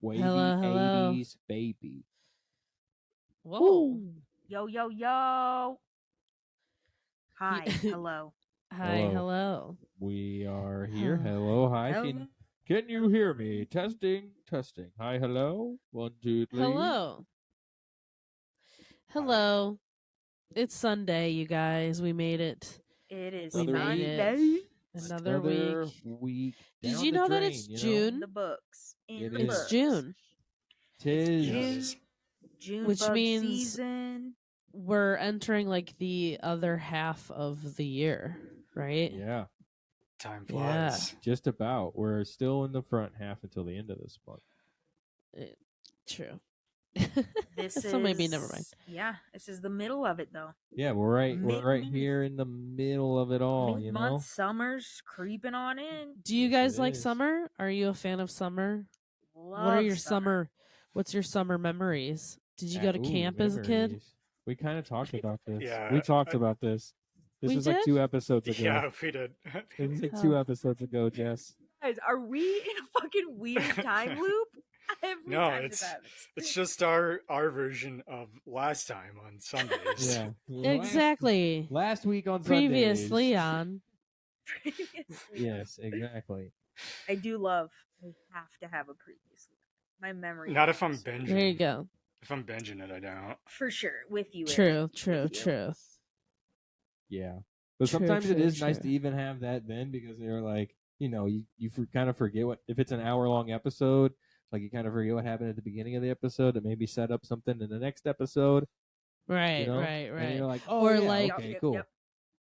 Wavy Hello, hello. 80s baby. Whoa. Woo. Yo, yo, yo. Hi, hello. Hi, hello. We are here. Hello, hi. Can you hear me? Testing. Hi, hello. 1, 2, 3. Hello. Hello. It's Sunday, you guys. We made it. It is We made Sunday. it. Another week. Did down you the know that drain, it's you know? June? The books. It the is. books. It's June. Tis. June Which bug means season. we're entering like the other half of the year, right? Yeah, Time flies. just about. We're still in the front half until the end of this month. True. This So maybe never mind. Yeah, this is the middle of it though. Yeah, we're right here in the middle of it all, you know? Summer's creeping on in. Do you Yes, guys it like is. summer? Are you a fan of summer? What are your summer? What's your summer memories? Did you go to camp as a kid? Memories. We kind of talked about this. Yeah, we talked about this. This We was like did? 2 episodes ago. Yeah, we did. It was like Oh. 2 episodes ago, Jess. Guys, are we in a fucking weird time loop? No, it's just our version of last time on Sundays. Yeah. Exactly. Last week on Previously Sundays. on. Yes, exactly. I do love. I have to have a previously. My memory. Not if I'm binging. There you go. If I'm binging it, I don't. For sure, with you. True. Yeah. But sometimes it is nice to even have that then because they're like, you know, you kind of forget what, if it's an hour-long episode, like you kind of forget what happened at the beginning of the episode and maybe set up something in the next episode. Right, you know? right. And you're like, oh, or yeah, like, okay, cool.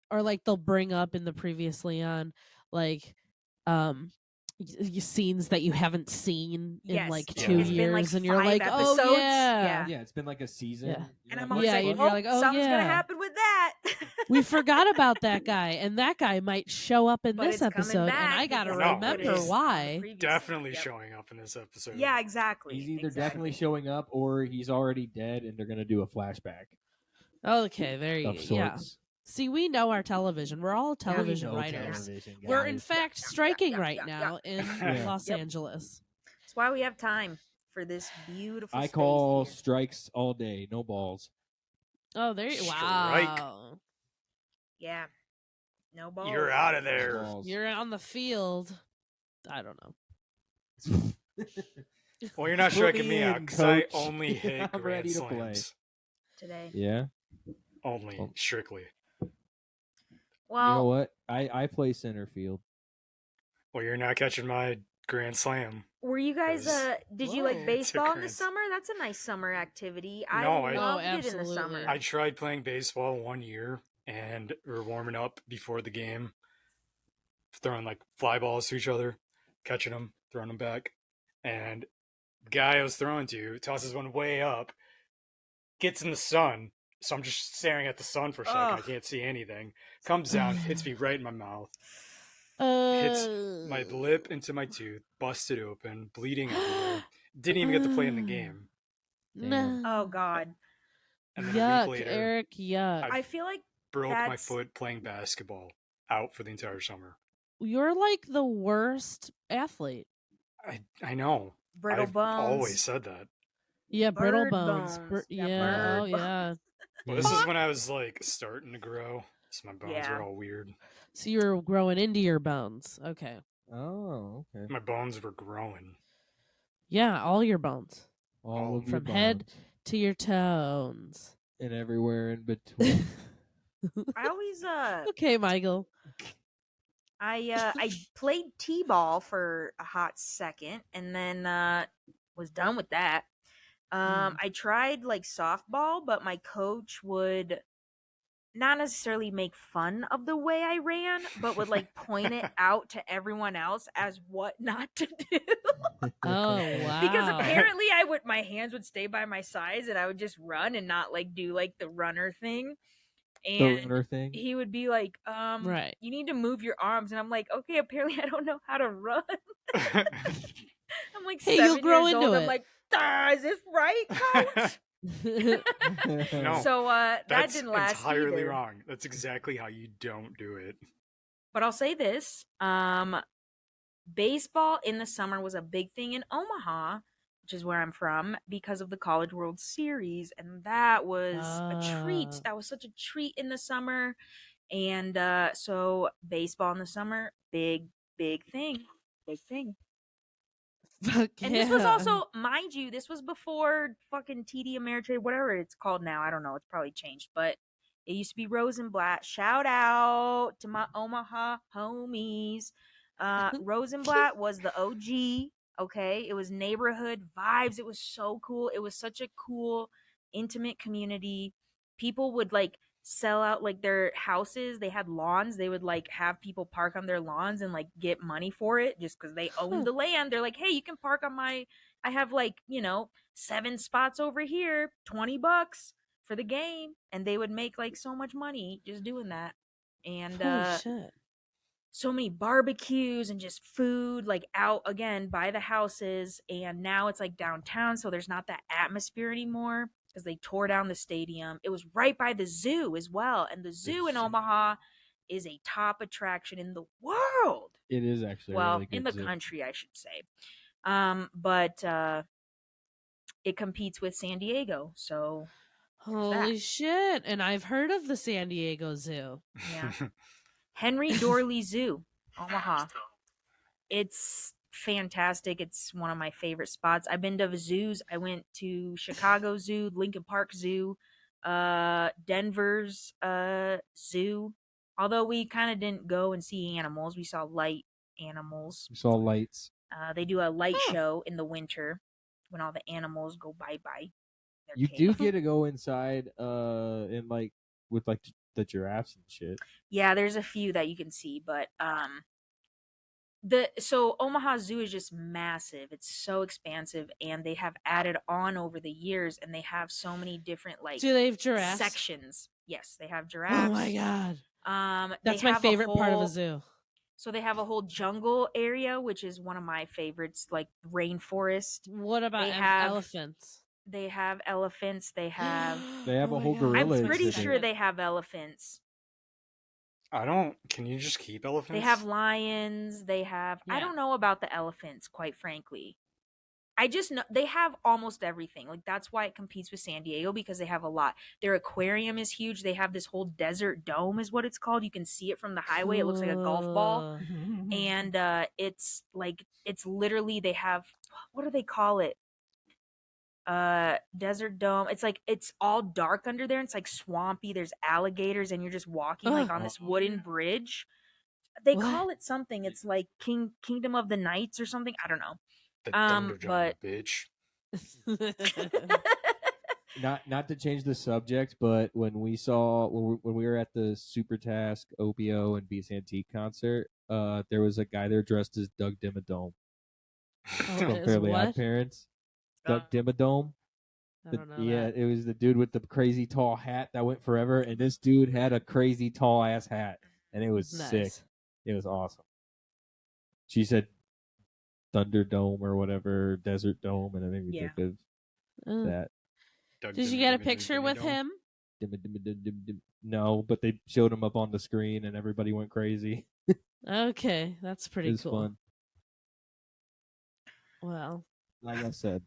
Or like they'll bring up in the previously on, like, scenes that you haven't seen in like 2 It's years, been, like, and you're 5 like, episodes. oh yeah. Yeah, it's been like a season. Yeah. And I'm like, always like, and oh, you're like, oh, something's yeah. gonna happen with that. We forgot about that guy, and that guy might show up in But this it's coming episode, and back I gotta because No, remember he's why. Definitely showing up in this episode. Yeah, exactly. He's either definitely showing up or he's already dead and they're going to do a flashback. Okay, there you go. Yeah. See, we know our television. We're all television writers. We're in fact striking right now in Los Angeles. That's why we have time for this beautiful I space call here. strikes all day, no balls. Oh, there you wow. Yeah. No balls. You're out of there. You're on the field. I don't know. Well, you're not striking me out because I only hit grand slams. Today. Yeah? Only, strictly. Well, you know what? I play center field. Well, you're not catching my grand slam. Were you guys, did you like baseball in the summer? That's a nice summer activity. I loved it in the summer. I tried playing baseball 1 year, and we were warming up before the game, throwing like fly balls to each other, catching them, throwing them back. And the guy I was throwing to tosses one way up, gets in the sun. So I'm just staring at the sun for a second. I can't see anything. Comes down, hits me right in my mouth. Hits my lip into my tooth, busted open, bleeding everywhere. Didn't even get to play in the game. No. Oh, God. And then yuck, a week later, Eric, yuck. I feel like broke my foot playing basketball, out for the entire summer. You're like the worst athlete. I know. Brittle bones. I've always said that. Yeah, brittle Bird bones. bones. Yeah, oh yeah. Well, this is when I was like starting to grow, so my bones were all weird. So you were growing into your bones. Okay. Oh, okay. My bones were growing. Yeah, all your bones. All of your from bones. head to your toes. And everywhere in between. I always Okay, Michael. I played t-ball for a hot second and then was done with that. I tried like softball, but my coach would not necessarily make fun of the way I ran, but would like point it out to everyone else as what not to do. Oh wow. Because apparently my hands would stay by my sides and I would just run and not like do like the runner thing. And the runner thing? He would be like, right. You need to move your arms. And I'm like, okay, apparently I don't know how to run. I'm like, hey, 7 you'll grow years into old. it. I'm like, is this right, coach? No, so that that's didn't last entirely either. wrong. That's exactly how you don't do it. But I'll say this. Baseball in the summer was a big thing in Omaha, which is where I'm from, because of the College World Series, and that was a treat. That was such a treat in the summer, and so baseball in the summer, big thing, big thing. And this was also, mind you, this was before fucking TD Ameritrade, whatever it's called now. I don't know. It's probably changed, but it used to be Rosenblatt. Shout out to my Omaha homies. Rosenblatt was the OG. Okay, it was neighborhood vibes. It was so cool. It was such a cool, intimate community. People would like sell out like their houses. They had lawns. They would like have people park on their lawns and like get money for it just because they owned the land. They're like, hey, you can park on my, I have like, 7 spots over here, $20 for the game. And they would make like so much money just doing that. And holy shit. So many barbecues and just food like out again by the houses. And now it's like downtown, so there's not that atmosphere anymore because they tore down the stadium. It was right by the zoo as well, and the zoo in Omaha is a top attraction in the world. It is actually well, really good in the zoo. country, I should say. But it competes with San Diego, so holy shit! And I've heard of the San Diego Zoo. Yeah. Henry Dorley Zoo, Omaha. It's fantastic. It's one of my favorite spots. I've been to zoos. I went to Chicago Zoo, Lincoln Park Zoo, Denver's zoo. Although we kind of didn't go and see animals, we saw light animals. We saw lights. They do a light show in the winter when all the animals go bye-bye. You do get to go inside and like with like the giraffes and shit. Yeah, there's a few that you can see, but so Omaha Zoo is just massive. It's so expansive, and they have added on over the years, and they have so many different like do they have giraffes sections. Yes, they have giraffes. Oh my god. That's my favorite part of a zoo. So they have a whole jungle area, which is one of my favorites, like rainforest. What about elephants? They have elephants. They have a whole gorilla. I'm pretty sure they have elephants. Can you just keep elephants? They have lions. They have, I don't know about the elephants, quite frankly. I just know they have almost everything. Like, that's why it competes with San Diego, because they have a lot. Their aquarium is huge. They have this whole desert dome is what it's called. You can see it from the highway. It looks like a golf ball. And it's literally, they have, what do they call it? Desert dome. It's like, it's all dark under there. It's like swampy. There's alligators, and you're just walking like on this wooden bridge. They call it something. It's like Kingdom of the Nights or something. I don't know. But bitch. not to change the subject, but when we were at the Super Task OPO and Beats Antique concert, there was a guy there dressed as Doug Dimmadome from Fairly Odd Parents. Doug Dimmadome. I don't know that. It was the dude with the crazy tall hat that went forever, and this dude had a crazy tall ass hat, and it was sick. It was awesome. She said Thunderdome or whatever, Desert Dome, and I think we did that. Did you get a picture with him? No, but they showed him up on the screen, and everybody went crazy. Okay, that's pretty it was cool. Fun. Well, like I said,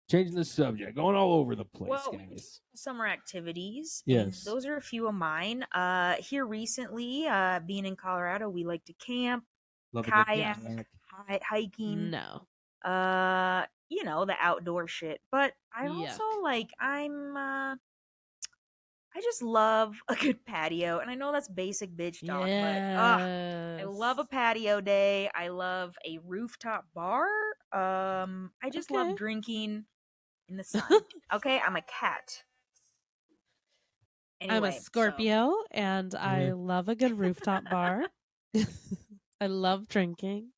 changing the subject, going all over the place, guys. Summer activities. Yes. Those are a few of mine. Here recently, being in Colorado, we like to camp, kayak, hiking. No. The outdoor shit. But I also I just love a good patio. And I know that's basic bitch talk, but I love a patio day. I love a rooftop bar. I just love drinking in the sun. Okay, I'm a cat. Anyway, I'm a Scorpio, and I love a good rooftop bar. I love drinking.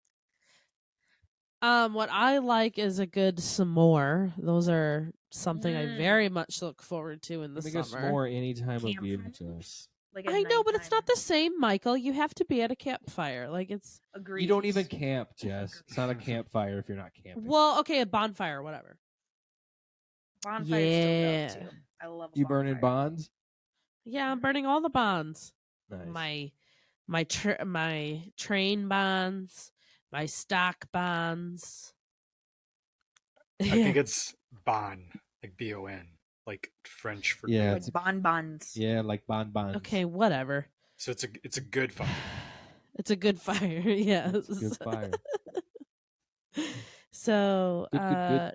What I like is a good s'more. Those are something I very much look forward to in the summer. Make a s'more any time of year, Jess. I know, but it's not the same, Michael. You have to be at a campfire. Like, it's agreed. You don't even camp, Jess. It's not a campfire if you're not camping. Well, okay, a bonfire, whatever. Bonfire's still dope, too. I love you burning bonds? Yeah, I'm burning all the bonds. Nice. My train bonds, my stock bonds. I think it's bon, like BON, like French for Yeah, like bonbons. Yeah, like bonbons. Okay, whatever. So it's a good fire. It's a good fire. Yes. It's a good fire. So, Good.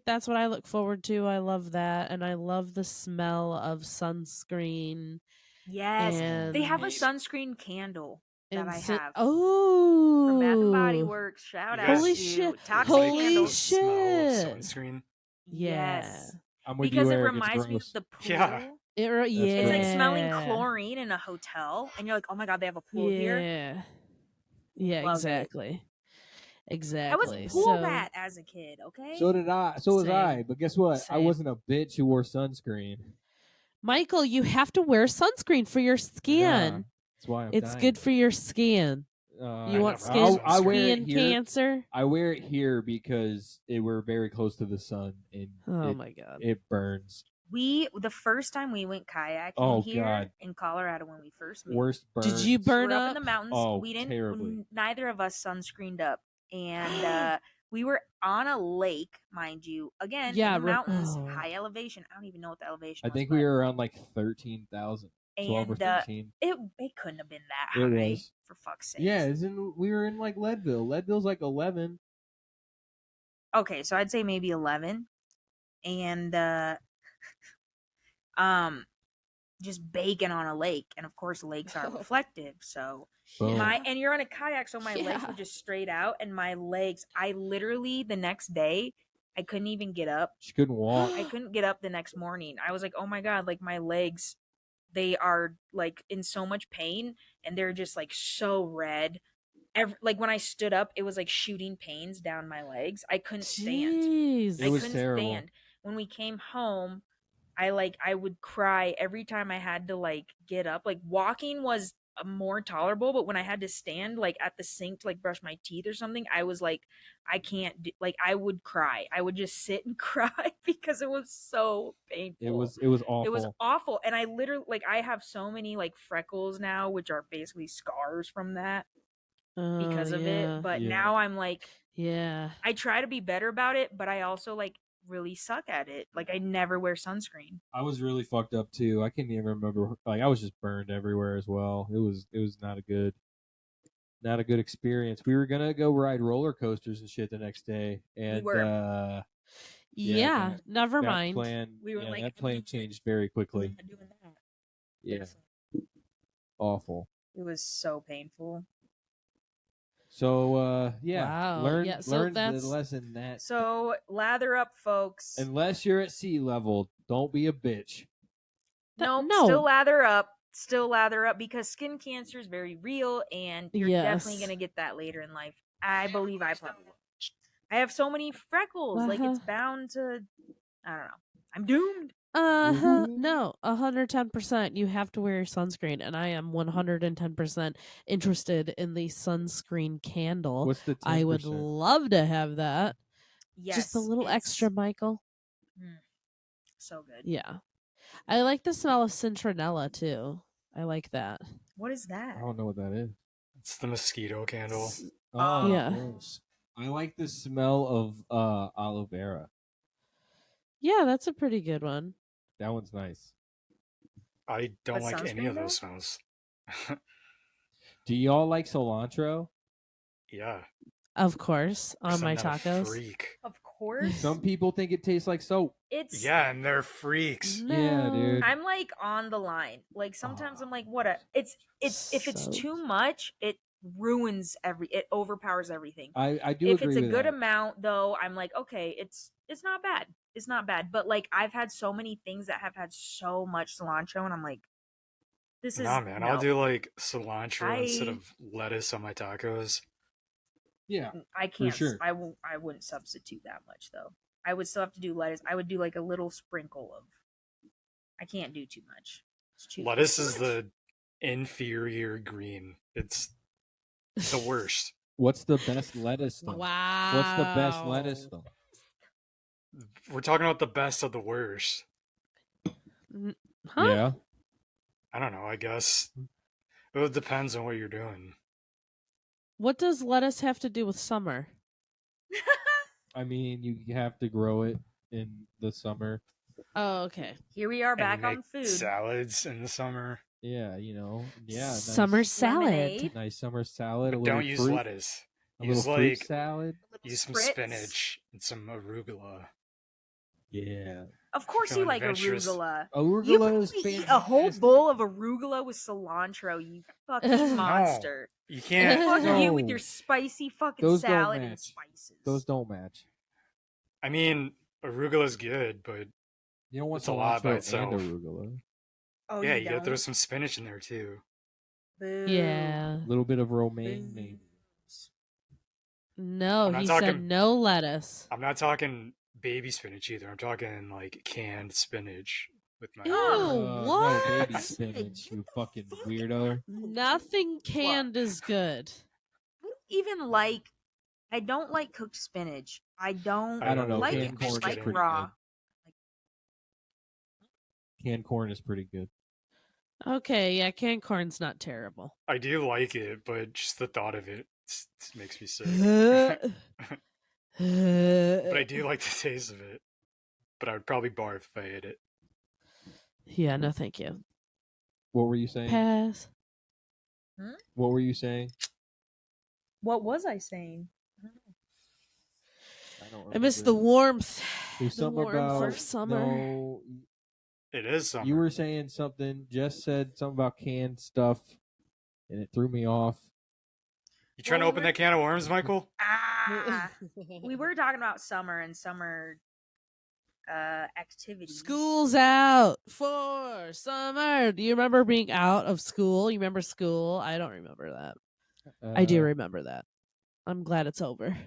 that's what I look forward to. I love that, and I love the smell of sunscreen. Yes, And they have a sunscreen candle that I have. Oh, from Bath and Body Works. Shout out holy to shit! Toxic Holy Candle. shit! Smell of sunscreen. Yeah. Yes, I'm with because you, it Eric. reminds me of It's the pool. Yeah. It's like smelling Yeah. chlorine in a hotel, and you're like, "Oh my god, they have a pool Yeah. here." Yeah, Love it. exactly. I Exactly. was pool rat as a kid. Okay. So did I. So was Same. I. But guess what? I Same. wasn't a bitch who wore sunscreen. Michael, you have to wear sunscreen for your skin. That's why it's dying. good for your skin. You want I wear it skin here. cancer? I wear it here because we're very close to the sun, and my god, it burns. The first time we went kayaking here in Colorado when we first moved. Worst burns. Did you burn up in the mountains? Oh, we didn't. terribly. Neither of us sunscreened up, and we were on a lake, mind you. Again, in the mountains, high elevation. I don't even know what the elevation was. I think we were around like 13,000. 12 or 13. It couldn't have been that high. It was. For fuck's sake. Yeah, we were in like Leadville. Leadville's like 11. Okay, so I'd say maybe 11. And just baking on a lake, and of course lakes are reflective, so and you're on a kayak, so my legs were just straight out, and my legs, I literally the next day I couldn't even get up. She couldn't walk. I couldn't get up the next morning. I was like, oh my god, like my legs, they are like in so much pain, and they're just like so red. Like when I stood up, it was like shooting pains down my legs. I couldn't stand. It was terrible. When we came home, I would cry every time I had to like get up. Like walking was more tolerable, but when I had to stand like at the sink to like brush my teeth or something, I was like, I can't do, like I would cry. I would just sit and cry because it was so painful. It was awful. It was awful. And I literally, like, I have so many like freckles now, which are basically scars from that because of it. But now I'm like, I try to be better about it, but I also like really suck at it. Like I never wear sunscreen. I was really fucked up too. I can't even remember. Like I was just burned everywhere as well. It was not a good experience. We were gonna go ride roller coasters and shit the next day, and never mind. We were like, that plan changed very quickly. We're not doing that. Yeah, awful. It was so painful. So learn that's the lesson that. So lather up, folks. Unless you're at sea level, don't be a bitch. No, still lather up. Still lather up, because skin cancer is very real, and you're definitely gonna get that later in life. I believe I probably will. I have so many freckles, like it's bound to. I don't know. I'm doomed. No, 110%. You have to wear your sunscreen, and I am 110% interested in the sunscreen candle. What's the 10%? I would love to have that. Yes, just a little extra, Michael. So good. Yeah, I like the smell of citronella too. I like that. What is that? I don't know what that is. It's the mosquito candle. Oh yeah. Gross. I like the smell of aloe vera. Yeah, that's a pretty good one. That one's nice. I don't like any of those smells. Do y'all like cilantro? Yeah. Of course, on my tacos. Freak. Of course. Some people think it tastes like soap. And they're freaks. No. Yeah, dude. I'm like on the line. Like sometimes I'm like, what? If it's too much, it ruins it overpowers everything. I do. If agree it's a with good that. amount, though, I'm like, okay, it's not bad. It's not bad. But like I've had so many things that have had so much cilantro, and I'm like, this is man. I'll do like cilantro instead of lettuce on my tacos. Yeah, I can't. For sure. I wouldn't substitute that much though. I would still have to do lettuce. I would do like a little sprinkle of. I can't do too much. Lettuce is the inferior green. It's the worst. What's the best lettuce though? Wow. What's the best lettuce though? We're talking about the best of the worst. Huh? Yeah. I don't know, I guess. It depends on what you're doing. What does lettuce have to do with summer? I mean, you have to grow it in the summer. Oh, okay. Here we are back on food. Salads in the summer. Yeah, summer nice, salad. Lemonade. Nice summer salad. But don't use lettuce. Use fruit salad. Use some spinach and some arugula. Yeah. Of course you like arugula. Arugula is fantastic. Eat a whole bowl of arugula with cilantro, you fucking monster. No, you can't. Fuck you with your spicy fucking salad and spices. Those don't match. I mean, arugula's good, but you don't want it's a lot by cilantro itself. and arugula. Oh, yeah, you gotta throw some spinach in there too. Boo. Yeah. A little bit of romaine, maybe. No, he said no lettuce. I'm not talking baby spinach either. I'm talking like canned spinach with my. What? No baby spinach, you fucking weirdo. Nothing canned is good. Even I don't like cooked spinach. I don't know. like Canned it. corn I like raw. Canned corn is pretty good. Okay, yeah, canned corn's not terrible. I do like it, but just the thought of it makes me sick. But I do like the taste of it. But I would probably barf if I ate it. Yeah, no thank you. What were you saying? Pass. What were you saying? What was I saying? I miss the warmth. There's the warmth of summer. No, it is summer. You were saying something. Jess said something about canned stuff, and it threw me off. You trying to open that can of worms, Michael? We were talking about summer and summer activities. School's out for summer. Do you remember being out of school? You remember school? I don't remember that. I do remember that. I'm glad it's over.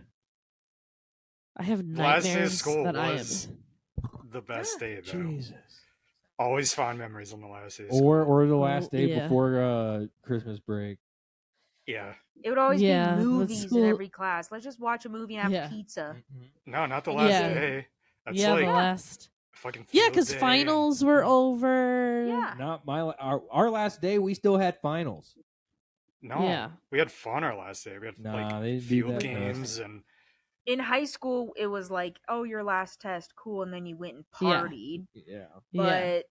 I have nightmares last day of school that was the best day though. Jesus. Always fond memories on the last day of school. Or the last day before Christmas break. Yeah. It would always be movies in every class. Let's just watch a movie and have pizza. No, not the last day. That's the last. Fucking because finals were over. Yeah. Not our last day. We still had finals. No. We had fun our last day. We had field games and. In high school, it was like, oh, your last test, cool, and then you went and partied. Yeah. But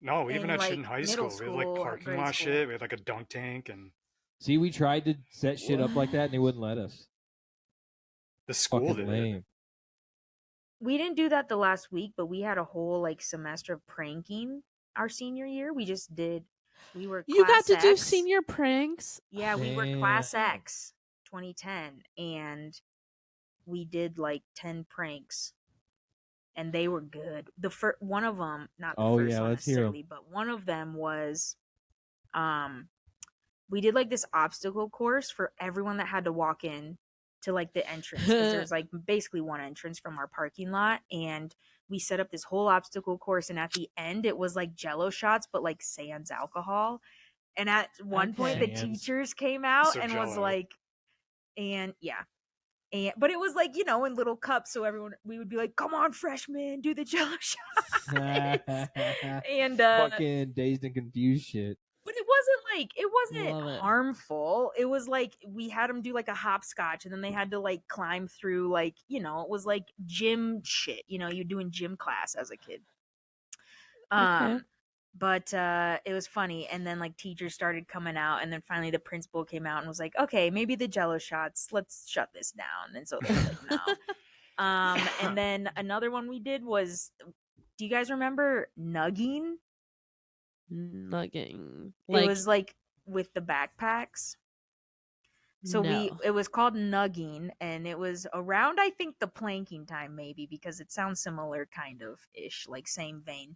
no, we even had shit in high school. We had parking lot shit. We had a dunk tank and. See, we tried to set shit up like that, and they wouldn't let us. The school did. Lame. We didn't do that the last week, but we had a whole semester of pranking our senior year. We just did. We were. You got to X. do senior pranks. Yeah, we were Class X, 2010, and we did 10 pranks, and they were good. The first one of them, not the first one necessarily, but one of them was, we did this obstacle course for everyone that had to walk in to the entrance, because there's basically one entrance from our parking lot, and we set up this whole obstacle course, and at the end it was Jello shots but sans alcohol, and at one point the teachers came out and was but it was in little cups, so we would be we on, freshmen, do the Jello shots. And fucking dazed and confused shit. But it wasn't harmful. It was we had them do a hopscotch, and then they had to climb through it was gym shit. You're doing gym class as a kid. But it was funny, and then teachers started coming out, and then finally the principal came out and was okay, maybe the Jello shots, let's shut this down. And so they were no. And then another one we did was, do you guys remember nugging? Nugging. It was with the backpacks. So it was called nugging, and it was around, I think, the planking time, maybe, because it sounds similar kind of ish, same vein.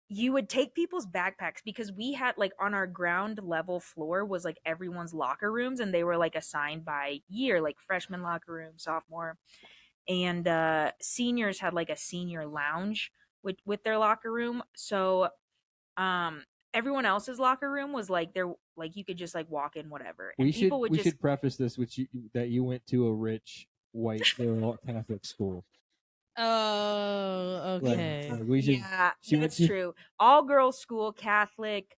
You would take people's backpacks, because we had on our ground level floor was everyone's locker rooms, and they were assigned by year, freshman locker room, sophomore, and seniors had a senior lounge with their locker room. So everyone else's locker room was they're you could just walk in, whatever. And we should preface this with that you went to a rich white Catholic school. Oh, okay. That's true. All girls school, Catholic,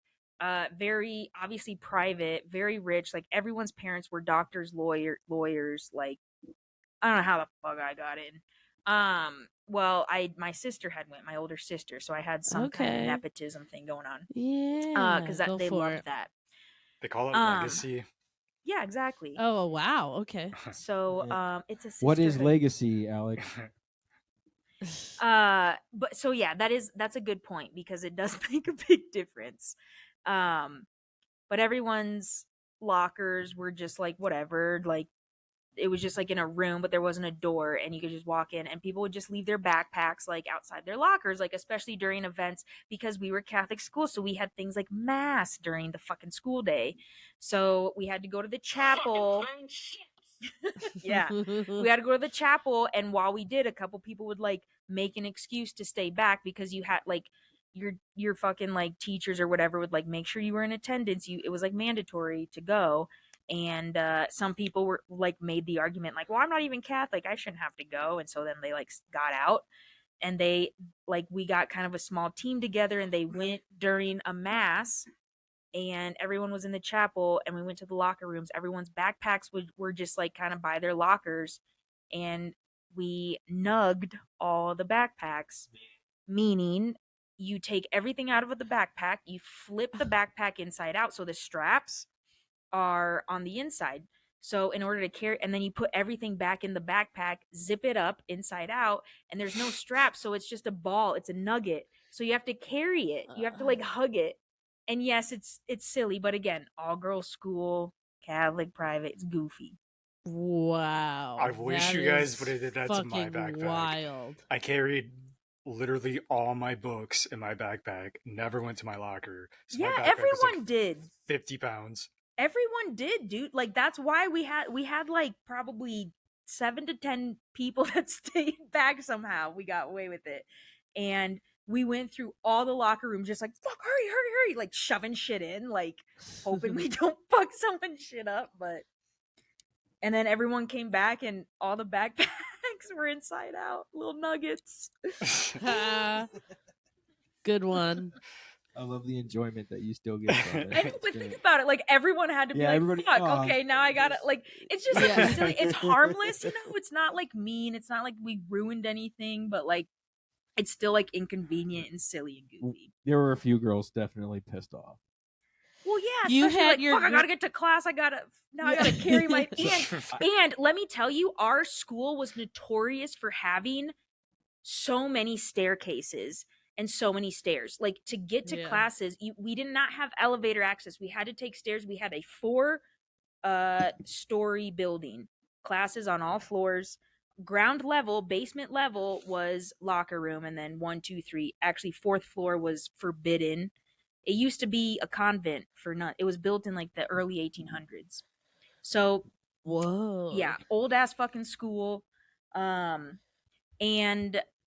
very obviously private, very rich. Everyone's parents were doctors, lawyers. I don't know how the fuck I got in. Well, my sister had went, my older sister, so I had some kind of nepotism thing going on. Yeah, because go they for loved it. that. They call it legacy. Yeah, exactly. Oh wow, okay. So it's a sisterhood. What is legacy, Alex? But so yeah, that's a good point because it does make a big difference. But everyone's lockers were just like whatever, like it was just like in a room, but there wasn't a door and you could just walk in and people would just leave their backpacks like outside their lockers, like especially during events because we were Catholic school. So we had things like mass during the fucking school day. So we had to go to the chapel. Yeah. We had to go to the chapel. And while we did, a couple people would like make an excuse to stay back because you had like your fucking like teachers or whatever would like make sure you were in attendance. It was like mandatory to go. And some people were like made the argument like, well, I'm not even Catholic, I shouldn't have to go. And so then they like got out and they like we got kind of a small team together and they went during a mass and everyone was in the chapel and we went to the locker rooms. Everyone's backpacks were just like kind of by their lockers and we nugged all the backpacks, meaning you take everything out of the backpack, you flip the backpack inside out so the straps are on the inside. So in order to carry, and then you put everything back in the backpack, zip it up inside out, and there's no strap, so it's just a ball, it's a nugget. So you have to carry it. You have to like hug it. And yes, it's silly, but again, all girls school, Catholic private, it's goofy. Wow. I wish you guys would have did that to my backpack. Wild. I carried literally all my books in my backpack, never went to my locker. So yeah, my everyone did. 50 pounds. Everyone did, dude. Like that's why we had like probably 7 to 10 people that stayed back somehow. We got away with it. And we went through all the locker rooms just like, fuck, hurry, like shoving shit in, like hoping we don't fuck someone's shit up. But and then everyone came back and all the backpacks were inside out, little nuggets. Good one. I love the enjoyment that you still get from it. I know, but think about it. Like everyone had to be like, "Fuck, okay, now I gotta." Like, it's just like silly. It's harmless, you know. It's not like mean. It's not like we ruined anything, but like, it's still like inconvenient and silly and goofy. There were a few girls definitely pissed off. Well, yeah, you had like, fuck, I gotta get to class. I gotta carry my and let me tell you, our school was notorious for having so many staircases and so many stairs. Like to get to classes, we did not have elevator access. We had to take stairs. We had a 4-story building, classes on all floors. Ground level, basement level was locker room, and then 1, 2, 3. Actually, 4th floor was forbidden. It used to be a convent for none. It was built in like the early 1800s. So, whoa, yeah, old ass fucking school. And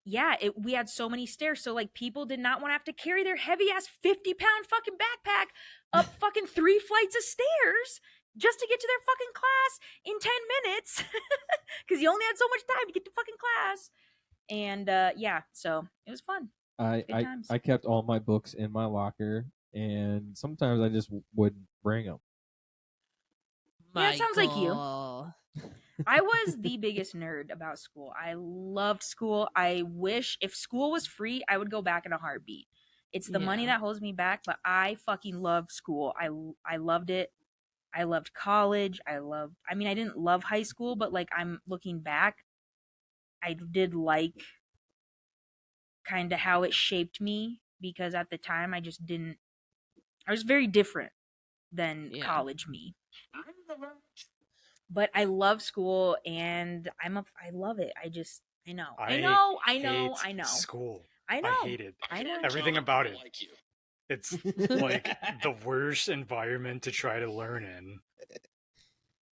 yeah, we had so many stairs. So like people did not want to have to carry their heavy ass 50-pound fucking backpack up fucking 3 flights of stairs just to get to their fucking class in 10 minutes because you only had so much time to get to fucking class. And yeah, so it was fun. I kept all my books in my locker, and sometimes I just wouldn't bring them. Yeah, it sounds like you. I was the biggest nerd about school. I loved school. I wish if school was free, I would go back in a heartbeat. It's the money that holds me back, but I fucking loved school. I loved it. I loved college. I didn't love high school, but like I'm looking back, I did like kind of how it shaped me because at the time I was very different than college me. But I love school and I love it. I know. School. I know. I hate it. I know. Everything about it. It's like the worst environment to try to learn in.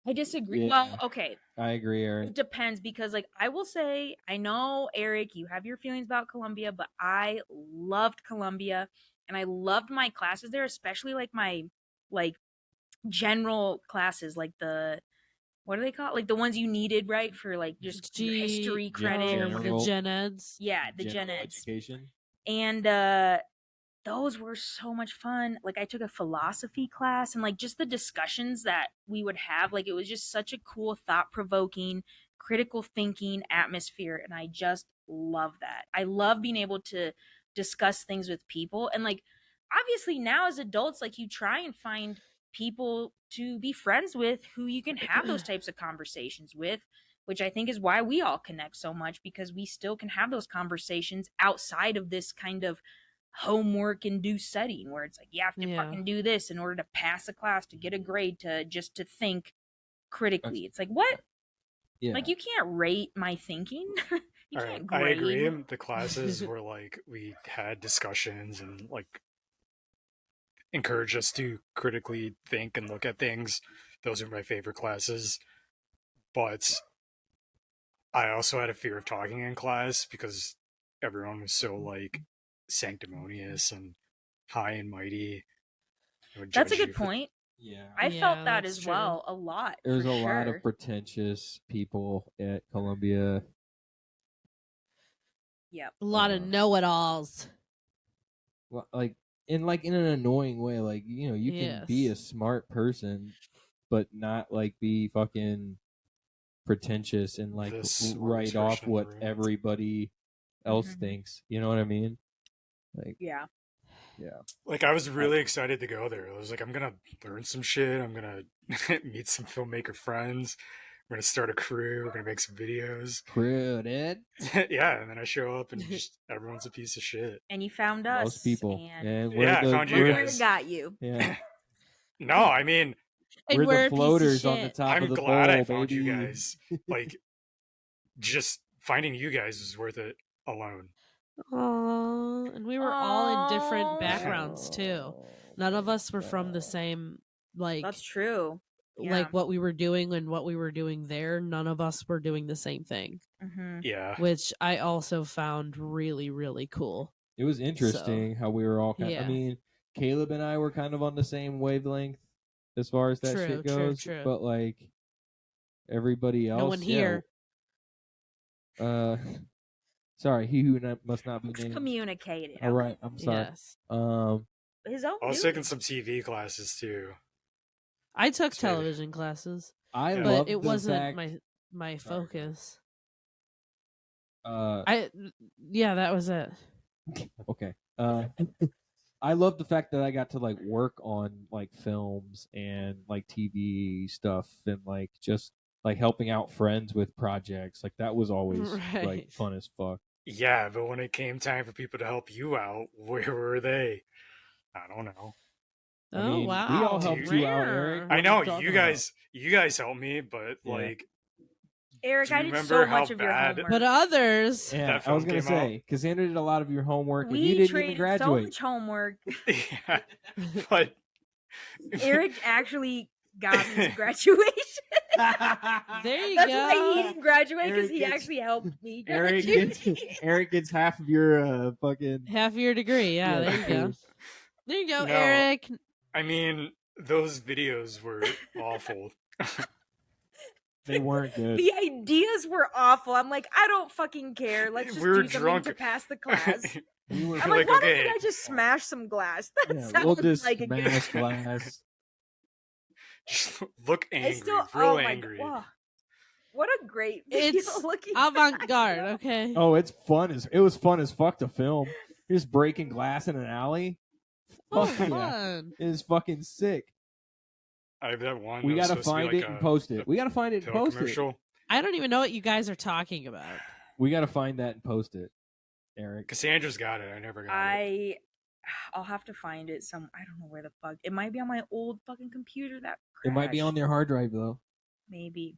I disagree. Yeah, well, okay. I agree, Eric. It depends because like I will say, I know, Eric, you have your feelings about Columbia, but I loved Columbia and I loved my classes there, especially like my like general classes, like what are they called? Like the ones you needed, right? For like just your history credit or the gen eds. Yeah, the gen eds. Education. And those were so much fun. Like I took a philosophy class and like just the discussions that we would have, like it was just such a cool, thought-provoking, critical thinking atmosphere, and I just love that. I love being able to discuss things with people, and like obviously now as adults, like you try and find people to be friends with who you can have those types of conversations with, which I think is why we all connect so much, because we still can have those conversations outside of this kind of homework induced setting where it's like you have to fucking do this in order to pass a class, to get a grade, to just to think critically. It's like, what? Yeah. Like, you can't rate my thinking. You All can't right, I grade. agree. The classes were like we had discussions and like encouraged us to critically think and look at things. Those are my favorite classes. But I also had a fear of talking in class because everyone was so like sanctimonious and high and mighty. That's a good point. Yeah. I felt that that's as true. well a lot. There's for a lot sure. of pretentious people at Columbia. Yep. A lot of know-it-alls. Like in an annoying way. Like, you know, you can be a Yes. smart person, but not like be fucking pretentious and like The smartest write off person in the what room. everybody else Mhm. thinks. You know what I mean? Like, Yeah. yeah. Like I was really excited to go there. I was like, I'm gonna learn some shit. I'm gonna meet some filmmaker friends. We're gonna start a crew. We're gonna make some videos. Crew, dude. Yeah, and then I show up and just everyone's a piece of shit. And you found us. Most people. And we're Yeah, I the, found you look we're- where it guys. got you. Yeah. No, I mean, And we're a the piece of floaters on the shit. top I'm of the glad bowl, I found baby. you guys. Like, just finding you guys was worth it alone. Aww. And we were all in different Aw. backgrounds too. None of us were from the same, like, That's true. Yeah. like what we were doing and what we were doing there. None of us were doing the same thing, Mm-hmm. Yeah. which I also found really, really cool. It was interesting how we were all kind yeah. I mean, Caleb and I were kind of on the same wavelength as far as that shit goes. True. But like everybody else, No one here. Sorry, he who must not be named. Excommunicated. All right, I'm sorry. Yes. His own I was dude. taking some TV classes too. I took So- television classes, I Yeah. but love it the wasn't fact, my Sorry. focus. Uh, That was it. okay. I love the fact that I got to like work on like films and like TV stuff and like just like helping out friends with projects. Like that was always like Right. fun as fuck. Yeah, but when it came time for people to help you out, where were they? I don't know. I Oh mean, wow. we all helped you out, Rare. Eric. What I are know talking you guys helped me, but Yeah. like, Eric, Do you I did remember so much how of your bad- homework. But others. Yeah, That I was film gonna came out. say Cassandra did a lot of your homework and you we didn't traded even graduate. so much homework. yeah, but Eric actually got me to graduation. There you That's go. why he didn't graduate, because Eric he gets- actually helped me Eric graduate. gets Eric gets half of your fucking Half your degree. Yeah, there you go. There you go, No. Eric. I mean, those videos were awful. They weren't good. The ideas were awful. I'm like, I don't fucking care. Let's just We were do something drunk. to pass the class. We were I'm You're like, like, why okay. don't I just smash some glass? That yeah, sounds we'll just like a good smash glass. Just look angry, I still, real oh my angry. God. What a great video It's looking avant back. garde, okay? Oh, it was fun as fuck to film. You're just breaking glass in an alley. Oh, Fuck yeah. fun. It is fucking sick. I have that one. We that was gotta supposed to be find like it and a- post it. a We gotta find it and pill post it. commercial. I don't even know what you guys are talking about. We gotta find that and post it, Eric. Cassandra's got it. I never got it. I'll have to find it some. I don't know where the fuck. It might be on my old fucking computer that crashed. It might be on their hard drive though. Maybe.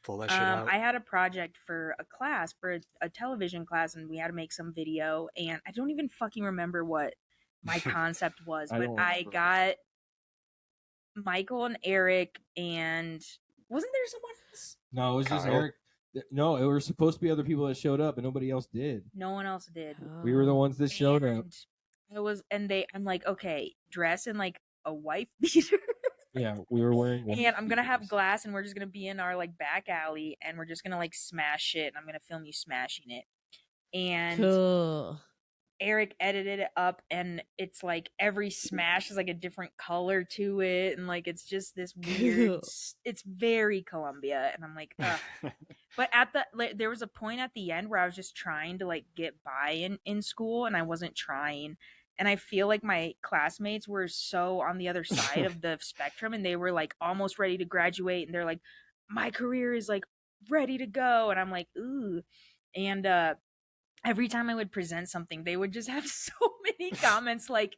Pull that shit out. I had a project for a class, for a television class, and we had to make some video. And I don't even fucking remember what my concept was, I but don't I remember. got Michael and Eric, and wasn't there someone else? No, it was just Kyle? Eric. No, it was supposed to be other people that showed up, and nobody else did. No one else did. We were the ones that showed up. And I'm like, okay, dress in like a wife beater. Yeah, we were wearing. And I'm gonna have glass, and we're just gonna be in our like back alley, and we're just gonna like smash it, and I'm gonna film you smashing it. And Cool. Eric edited it up, and it's like every smash is like a different color to it, and like it's just this weird. Cool. It's very Columbia, and I'm like, ugh. But there was a point at the end where I was just trying to like get by in school, and I wasn't trying. And I feel like my classmates were so on the other side of the spectrum, and they were like almost ready to graduate, and they're like, my career is like ready to go, and I'm like, ooh. And every time I would present something, they would just have so many comments like,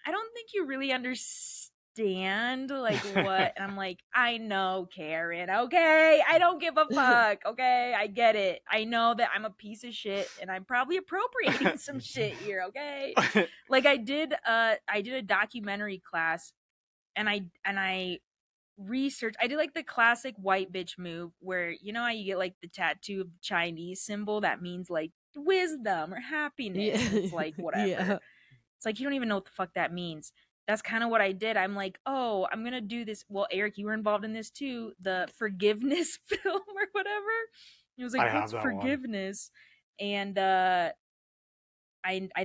I don't think you really understand like what. And I'm like, I know, Karen. Okay, I don't give a fuck. Okay, I get it. I know that I'm a piece of shit and I'm probably appropriating some shit here. Okay, like I did a documentary class, and I researched. I did like the classic white bitch move where you know how you get like the tattoo of the Chinese symbol that means like wisdom or happiness. And it's like whatever. Yeah. It's like you don't even know what the fuck that means. That's kind of what I did. I'm like, oh, I'm gonna do this. Well, Eric, you were involved in this too, the forgiveness film or whatever. It was I like, have what's that forgiveness? And I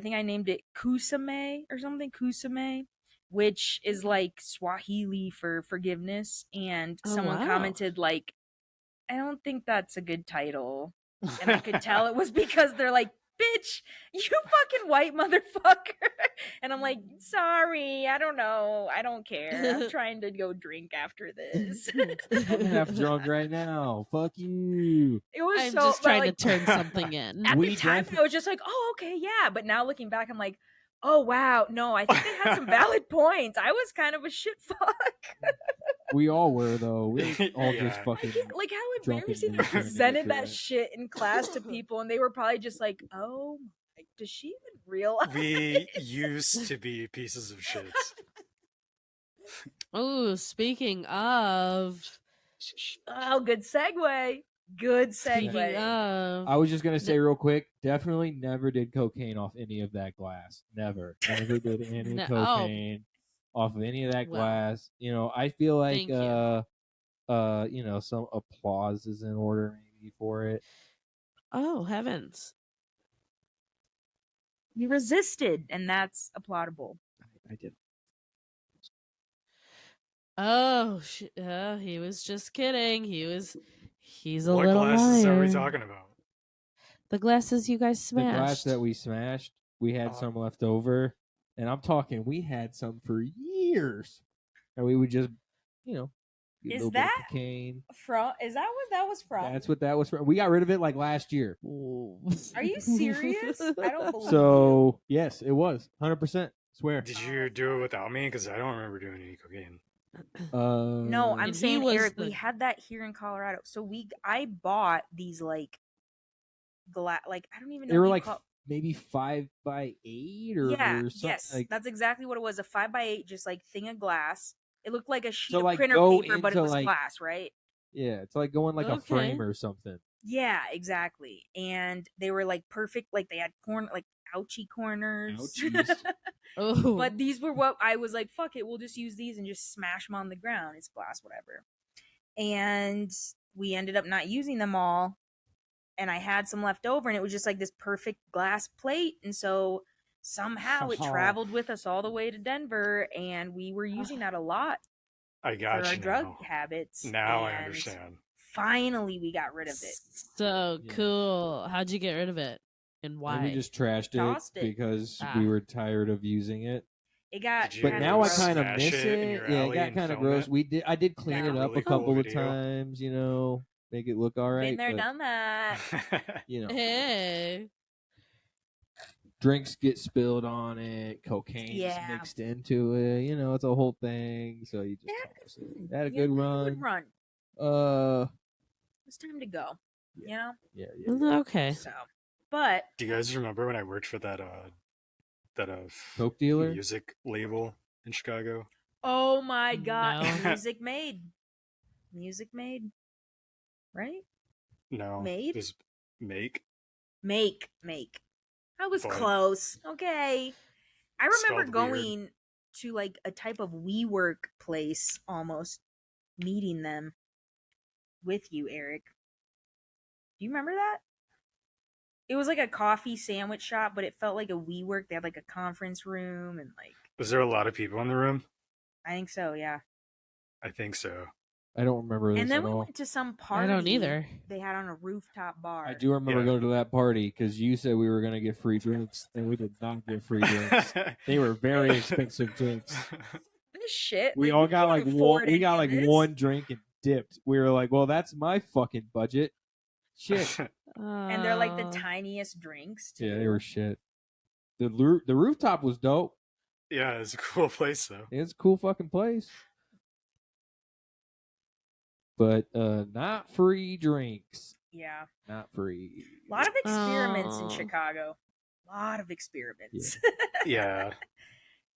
think I named it Kusame or something, Kusame, which is like Swahili for forgiveness. And Oh, someone wow. commented like, I don't think that's a good title. And I could tell it was because they're like, bitch, you fucking white motherfucker. And I'm like, sorry, I don't know. I don't care. I'm trying to go drink after this. I'm half drunk right now. Fuck you. It was I'm so just but, trying like, to turn something in. at We the time def- I was just like, oh, okay, yeah. But now looking back, I'm like, oh wow, no, I think they had some valid points. I was kind of a shit fuck. We all were though. We were all just Yeah. fucking. Like how drunk embarrassing and I trying to get presented through that it. shit in class to people, and they were probably just like, oh, does she even realize? We used to be pieces of shit. Oh, speaking of, Oh, good segue. Good speaking segue. of, I was just gonna say real quick. Definitely never did cocaine off any of that glass. Never did any No- cocaine off of any of that Well, glass. You know, I feel like thank you. you know, some applause is in order maybe for it. Oh, heavens. You resisted, and that's applaudable. I did. Oh, he was just kidding. He's a What little glasses liar. are we talking about? The glasses you guys The smashed. glass that we smashed, we had some left over, and I'm talking, we had some for years, and we would just, you know, get a Is little bit that of cocaine. from? Is that what that was from? That's what that was from. We got rid of it like last year. Are you serious? I don't believe So yes, it was 100%. Swear. Did you do it without me? Because I don't remember doing any cocaine. No, I'm And he saying, was Eric, the- we had that here in Colorado. So I bought these like like I don't even know. They were what you like call- maybe 5x8 or yeah, something. yes, Like, that's exactly what it was. A 5x8, just like thing of glass. It looked like a sheet So, of like, printer go paper, but it into, was like- glass, right? yeah, it's like going like a Okay. frame or something. Yeah, exactly. And they were like perfect. Like they had like ouchy corners. Ouchies. Oh, But these were what I was like, fuck it, we'll just use these and just smash them on the ground. It's glass, whatever. And we ended up not using them all. And I had some left over, and it was just like this perfect glass plate. And so somehow it traveled with us all the way to Denver, and we were using that a lot I for got our you drug now. habits. Now I and understand. Finally, we got rid of it. so Yeah. cool. How'd you get rid of it? And why? And we just trashed Tossed it it. because Ah. we were tired of using it. It got. Did you But kinda now I gross. kind of smash miss it in it. your Yeah, it alley got and kind of film gross. it? I did clean Yeah. it up Really a couple cool of video. times. You know, make it look all right. Been there, but, done that. You know, Hey. drinks get spilled on it. Cocaine's Yeah. mixed into it. You know, it's a whole thing. So you just toss it. It had a good Good run. run. It's time to go. Yeah. You know. Yeah. Okay. So, but Do you guys remember when I worked for that Coke dealer. music label in Chicago? oh my god, No. music made, right? No. Made? It was Make. Make. I was But- close. Okay. I remember Spelled weird. going to like a type of WeWork place almost, meeting them with you, Eric. Do you remember that? It was like a coffee sandwich shop, but it felt like a WeWork. They had like a conference room and like Was there a lot of people in the room? I think so, yeah. I think so. I don't remember this And then at we all. went to some party I don't either. they had on a rooftop bar. I do remember Yeah. going to that party because you said we were going to get free drinks, and we did not get free drinks. They were very expensive drinks. This shit. We like, all we got can't like afford one. We any got of like this. one drink and dipped. We were like, "Well, that's my fucking budget." Shit. And they're like the Oh. tiniest drinks too. Yeah, they were shit. The rooftop was dope. Yeah, it's a cool place though. It's a cool fucking place. But not free drinks. Yeah. Not free. A lot of experiments in Oh. Chicago. A lot of experiments. Yeah.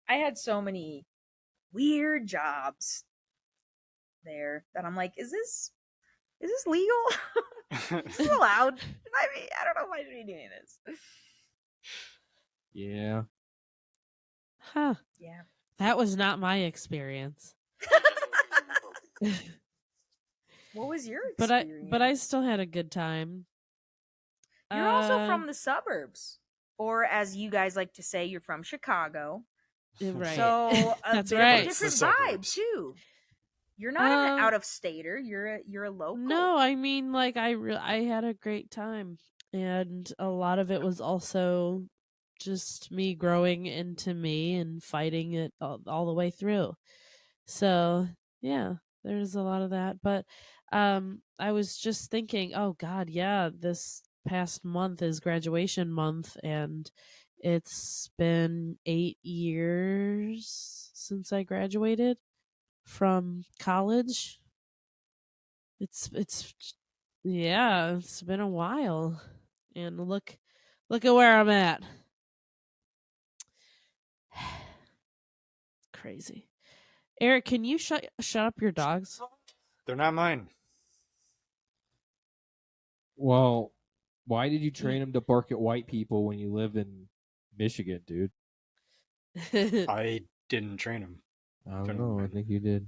I had so many weird jobs there that I'm like, is this legal? Is this allowed? I mean, I don't know if I should be doing this. Yeah. Huh. Yeah. That was not my experience. What was your But experience? I still had a good time. You're also from the suburbs, or as you guys like to say, you're from Chicago. Right. So a That's bit right. of a It's the different vibe suburbs. too. You're not an Um, out of stater. You're a local. No, I mean, like I had a great time, and a lot of it was also just me growing into me and fighting it all the way through. So yeah, there's a lot of that. But I was just thinking, oh God, yeah, this past month is graduation month, and it's been 8 years since I graduated from college. It's yeah, it's been a while. And look at where I'm at. Crazy. Eric, can you shut up your dogs? They're not mine. Well, why did you train them to bark at white people when you live in Michigan, dude? I didn't train them. I don't know. I think you did.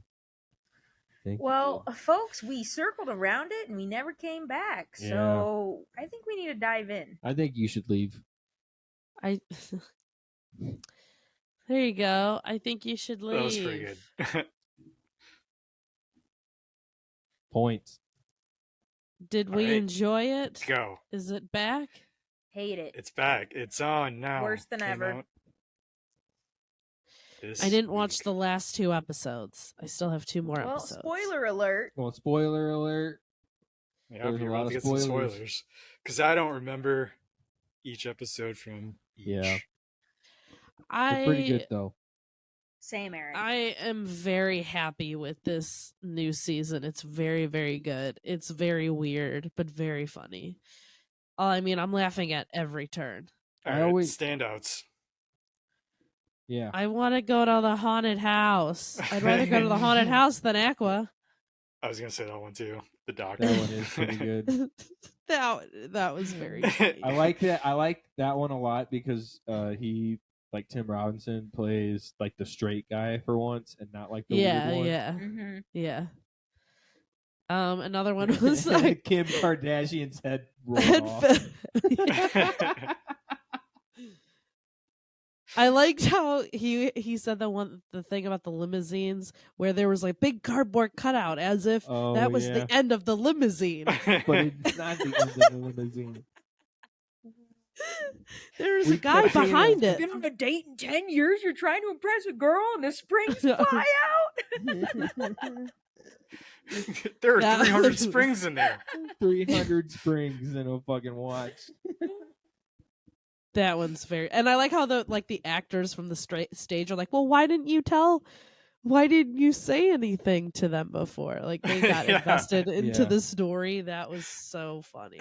Well, folks, we circled around it and we never came back. Yeah. So I think we need to dive in. I think you should leave. I There you go. I think you should leave. That was pretty good. Points. Did we Alright. enjoy it? Go. Is it back? Hate it. It's back. It's on now. Worse than Came ever. out this I didn't watch week. the last 2 episodes. I still have 2 more Well, episodes. spoiler alert. Well, spoiler alert. Yeah, There's you're a lot about of to get some spoilers. spoilers. Because I don't remember each episode from each. Yeah. They're pretty good though. Same, Aaron. I am very happy with this new season. It's very, very good. It's very weird, but very funny. I mean, I'm laughing at every turn. I Alright, always- standouts. Yeah. I want to go to the haunted house. I'd rather go to the haunted house than Aqua. I was gonna say that one too. The doctor. That one is pretty good. that was very funny. I like that. I like that one a lot because he, like Tim Robinson, plays like the straight guy for once and not like the yeah, weird one. yeah, Mm-hmm. yeah. Another one was like Kim Kardashian's head rolled head off. I liked how he said the thing about the limousines where there was like big cardboard cutout as if Oh, that was yeah. the end of the limousine. But it's not the end of the limousine. There's We a guy kept seeing behind those- it. Been on a date in 10 years. You're trying to impress a girl and the springs fly out. There are That 300 was- springs in there. 300 springs in a fucking watch. That one's very, and I like how the actors from the stage are like, well, why didn't you say anything to them before? Like they got Yeah. invested into Yeah. the story. That was so funny.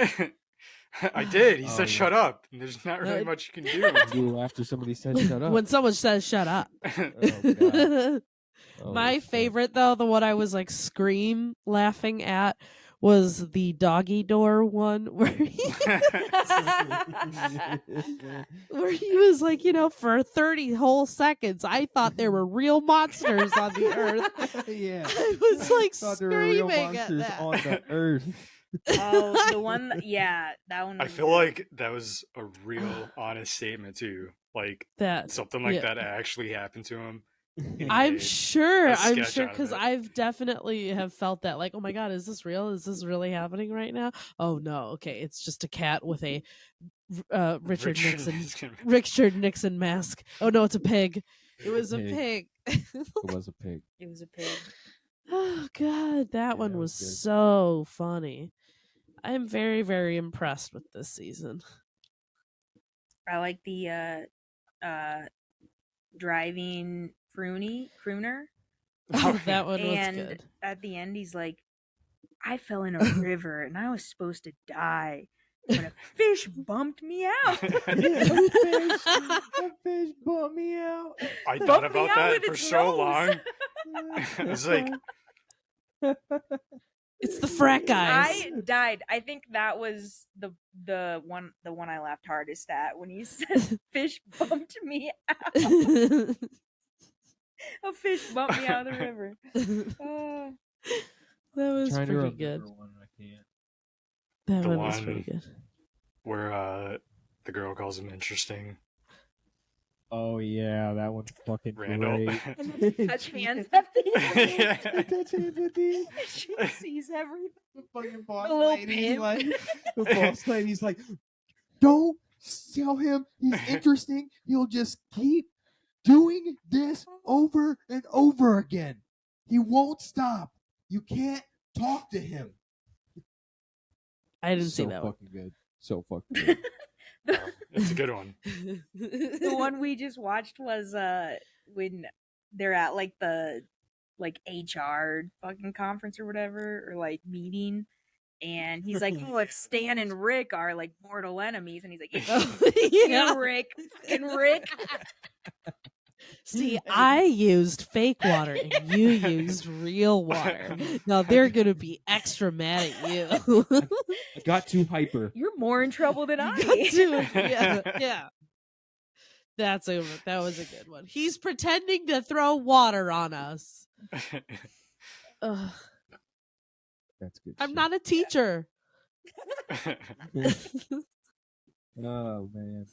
I did. He Oh, said, yeah. "Shut up." And there's not really much you can do. Do after somebody says shut up. When someone says shut up. Oh, God. Oh, My shit. favorite though, the one I was like scream laughing at was the doggy door one where where he was like, for 30 whole seconds I thought there were real monsters on the earth. Yeah. I was like Thought there were real screaming at monsters that. on the earth. Oh, the one. That one. I was feel good. like that was a real honest statement too. Like That something like yeah. that actually happened to him, I'm sure. a I'm sketch sure out of because it. I've definitely have felt that. Like, oh my god, is this real? Is this really happening right now? Oh no, okay, it's just a cat with a Richard Nixon mask. Oh no, it's a pig. It was a pig. It was a pig. It was a pig. Oh god, that one that was was good. so funny. I'm very, very impressed with this season. I like the driving crooner. Oh, that one was And good. at the end, he's like, I fell in a river and I was supposed to die when a fish bumped me out. A fish bumped me out. I Bumped thought me about out that with for its so nose. long. It's like, It's the frat guys. I died. I think that was the one I laughed hardest at when he said fish bumped me out. A fish bumped me out of the river. Oh. That was Trying to pretty remember good. one, I can't. That The one was pretty one- good. where the girl calls him interesting. Oh yeah, that one's fucking Randall. great. And then they touch hands at the end. Yeah. They touch hands at the end. She sees everything. The fucking boss The little lady's pimp. like, the boss lady's like, don't tell him he's interesting. He'll just keep doing this over and over again. He won't stop. You can't talk to him. I didn't see that one. fucking good. So fucking good. Oh, it's a good one. The one we just watched was when they're at like the HR fucking conference or whatever, or like meeting, and he's like, oh, if Stan and Rick are like mortal enemies, and he's like, Yeah. Rick, fucking Rick. See, I used fake water and you used real water. Now they're gonna be extra mad at you. I got too hyper. You're more in trouble than I Yeah. That was a good one. He's pretending to throw water on us. Ugh, That's good. I'm not a teacher. Oh man.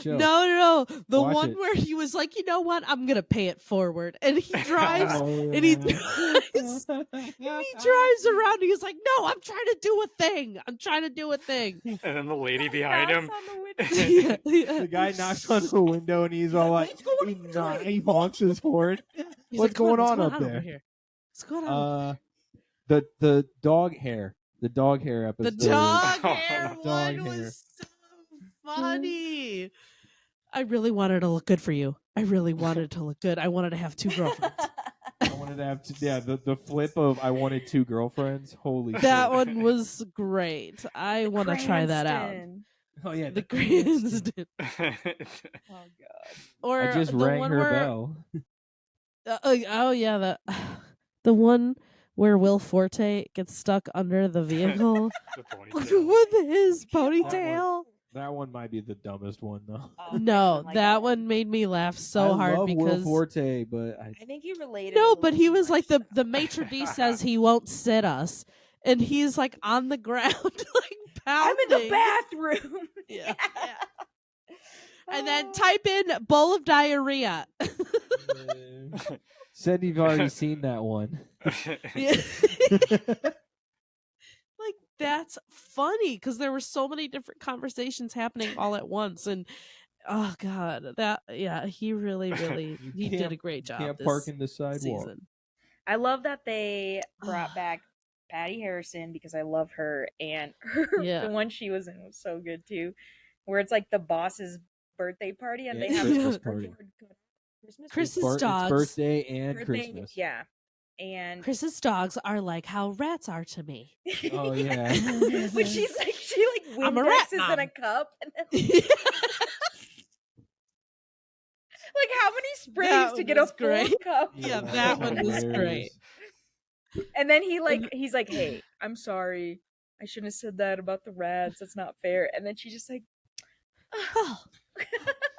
Good No, show. the Watch one it. where he was like, you know what? I'm gonna pay it forward, and he drives. And he drives around. And he's like, "No, I'm trying to do a thing. I'm trying to do a thing." And then the lady behind him. Yeah. The guy knocks on the window and he's all like, he honks his horn. He's What's like, "Come going on what's up over there?" here? What's going on? The dog hair. The dog hair The episode. dog Oh, hair dog one hair. was so funny. I really wanted to look good for you. I really wanted to look good. I wanted to have 2 girlfriends. I wanted to have the flip of I wanted 2 girlfriends. Holy That shit. one was great. I want to try that out. Oh yeah, The Cranston. Oh god. Or I just the rang one her where, bell. oh yeah, the one where Will Forte gets stuck under the vehicle The ponytail. with his ponytail. That one might be the dumbest one though. No, that one made me laugh so I hard love because Will Forte, but I think you related. no, but he was like the maitre d says he won't sit us, and he's like on the ground like I'm pounding. in the bathroom. Yeah. And then type in bowl of diarrhea. said you've already seen that one. Yeah. Like that's funny because there were so many different conversations happening all at once, and oh god, he really he did a great job. Can't this park in the sidewalk. season. I love that they brought back Patty Harrison because I love her, and Yeah. the one she was in was so good too, where it's like the boss's birthday party and Yeah, they have Christmas a party. Chris's It's dogs. birthday and birthday, Christmas. yeah, and Chris's dogs are like how rats are to me. Oh yeah. when she's like she like I'm a rat Windexes in mom. a cup, and then like how many sprays That to get a was full great. cup? Yeah, that's that one was hilarious. great. And then he's like, hey, I'm sorry. I shouldn't have said that about the rats. That's not fair. And then she just like, Oh,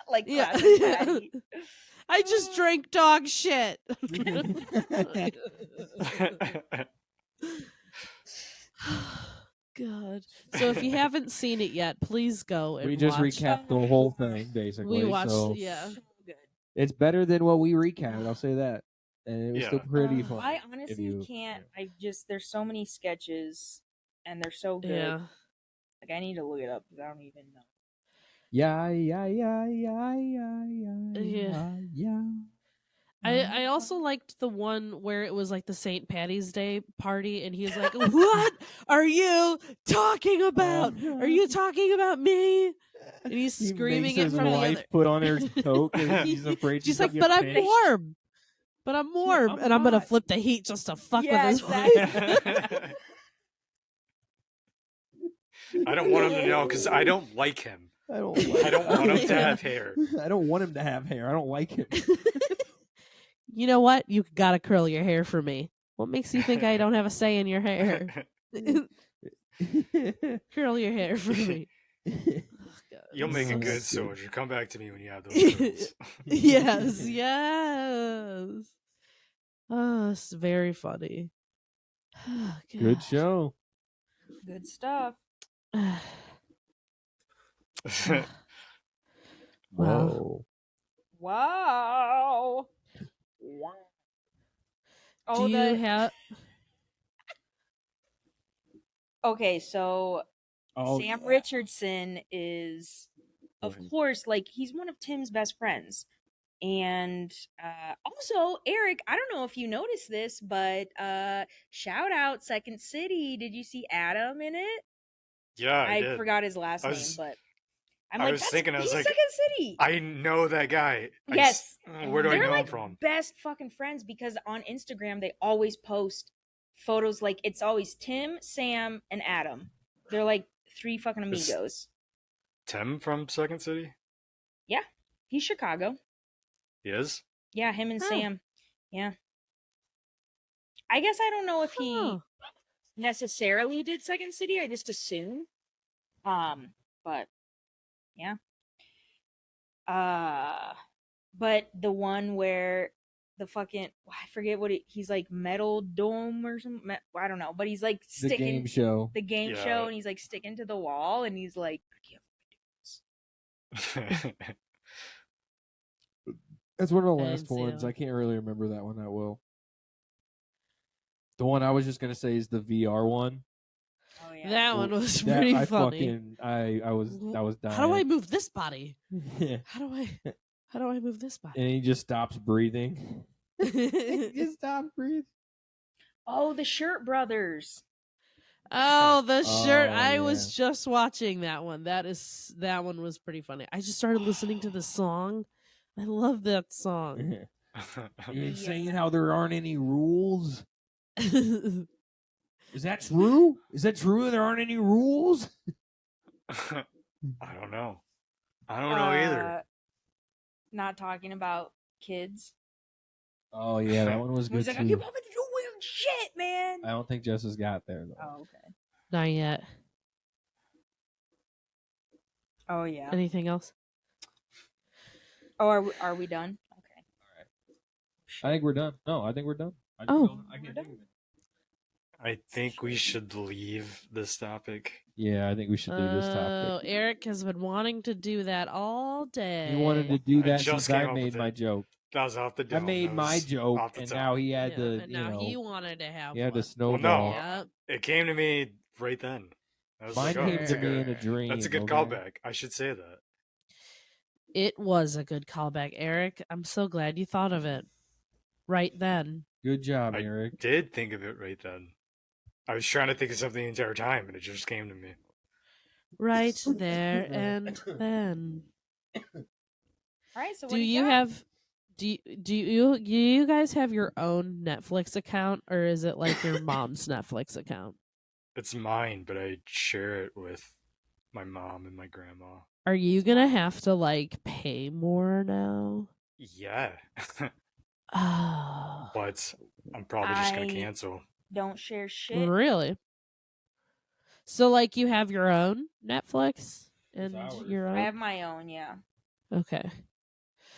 like, yeah. classic Patty. I just drank dog shit. God. So if you haven't seen it yet, please go and We just watch. recapped the whole thing basically. We watched, so yeah. So good. It's better than what we recapped. I'll say that, and it was still pretty funny. I honestly can't. I just there's so many sketches, and they're so good. Yeah. Like I need to look it up because I don't even know. Yeah. I also liked the one where it was like the St. Patty's Day party, and he's like, "What are you talking about? Are you talking about me?" And he's screaming in his front of the wife other. put on her coat because he's afraid She's she's like, gonna "But get I'm pinched." warm. But I'm warm, I'm and I'm gonna hot. flip the heat just to fuck Yeah, with his exactly. wife." I don't want him to know because I don't like him. I don't want him to Yeah. have hair. I don't want him to have hair. I don't like him. You know what? You gotta curl your hair for me. What makes you think I don't have a say in your hair? Curl your hair for me. You'll make a Oh, good that's good. soldier. Come back to me when you have those curls. Yes, yes. Oh, it's very funny. Oh, Good gosh. show. Good stuff. Whoa. Wow. Oh, Do you have? Okay, so Oh, Sam yeah. Richardson is, of course, like he's one of Tim's best friends. And also, Eric, I don't know if you noticed this, but shout out Second City. Did you see Adam in it? Yeah, I did. forgot his last I name, was- but I was thinking, I was he's like, Second City. I know that guy. Yes. Where do I They're know him like from? best fucking friends because on Instagram they always post photos like it's always Tim, Sam, and Adam. They're like three fucking Is- amigos. Tim from Second City? Yeah, he's Chicago. He is? Yeah, him and Huh. Sam. Yeah. I guess I don't know if he Huh. necessarily did Second City. I just assume. But yeah. But the one where the fucking I forget what he's like Metal Dome or something. I don't know, but he's like The sticking game show. the game Yeah. show, and he's like sticking to the wall, and he's like, That's one of the I last didn't see ones. that. I can't really remember that one that well. The one I was just gonna say is the VR one. oh yeah, That one was That pretty I funny. fucking I was dying. How do I move this body? Yeah. How do I move this body? And he just stops breathing. He just stops breathing. oh the Shirt Brothers. Oh, the shirt. Oh, I yeah. was just watching that one. That one was pretty funny. I just started listening to the song. I love that song. You Yeah. saying how there aren't any rules? Is that true? Is that true? There aren't any rules? I don't know. I don't know either. Not talking about kids. Oh yeah, that one was He's good like, I too. keep having to do weird shit, man. I don't think Jess has got there though. Oh okay. Not yet. Oh yeah. Anything else? Oh, are we done? Okay. I think we're done. No, I think we're done. I Oh. can't think of it. I think we should leave this topic. Yeah, I think we should do this Oh, topic. Eric has been wanting to do that all day. He wanted to do I that just since I came up made with my it. joke. That was off the I dome. made That my was joke, off the and top. now he had Yeah, to, and now he wanted to have he had one. to snowball. no. Yep. It came to me right then. I was Mine like, came that's to a me good, in a dream. that's a good okay? callback. I should say that. It was a good callback, Eric. I'm so glad you thought of it right then. Good job, I Eric. did think of it right then. I was trying to think of something the entire time, and it just came to me. Right there and then. All right. So what Do you have? Do you guys have your own Netflix account, or is it like your mom's Netflix account? It's mine, but I share it with my mom and my grandma. Are you gonna have to like pay more now? Yeah. Oh, But I'm probably just going to I- cancel. Don't share shit. really? So like you have your own Netflix and ours. your own. I have my own. Yeah. Okay.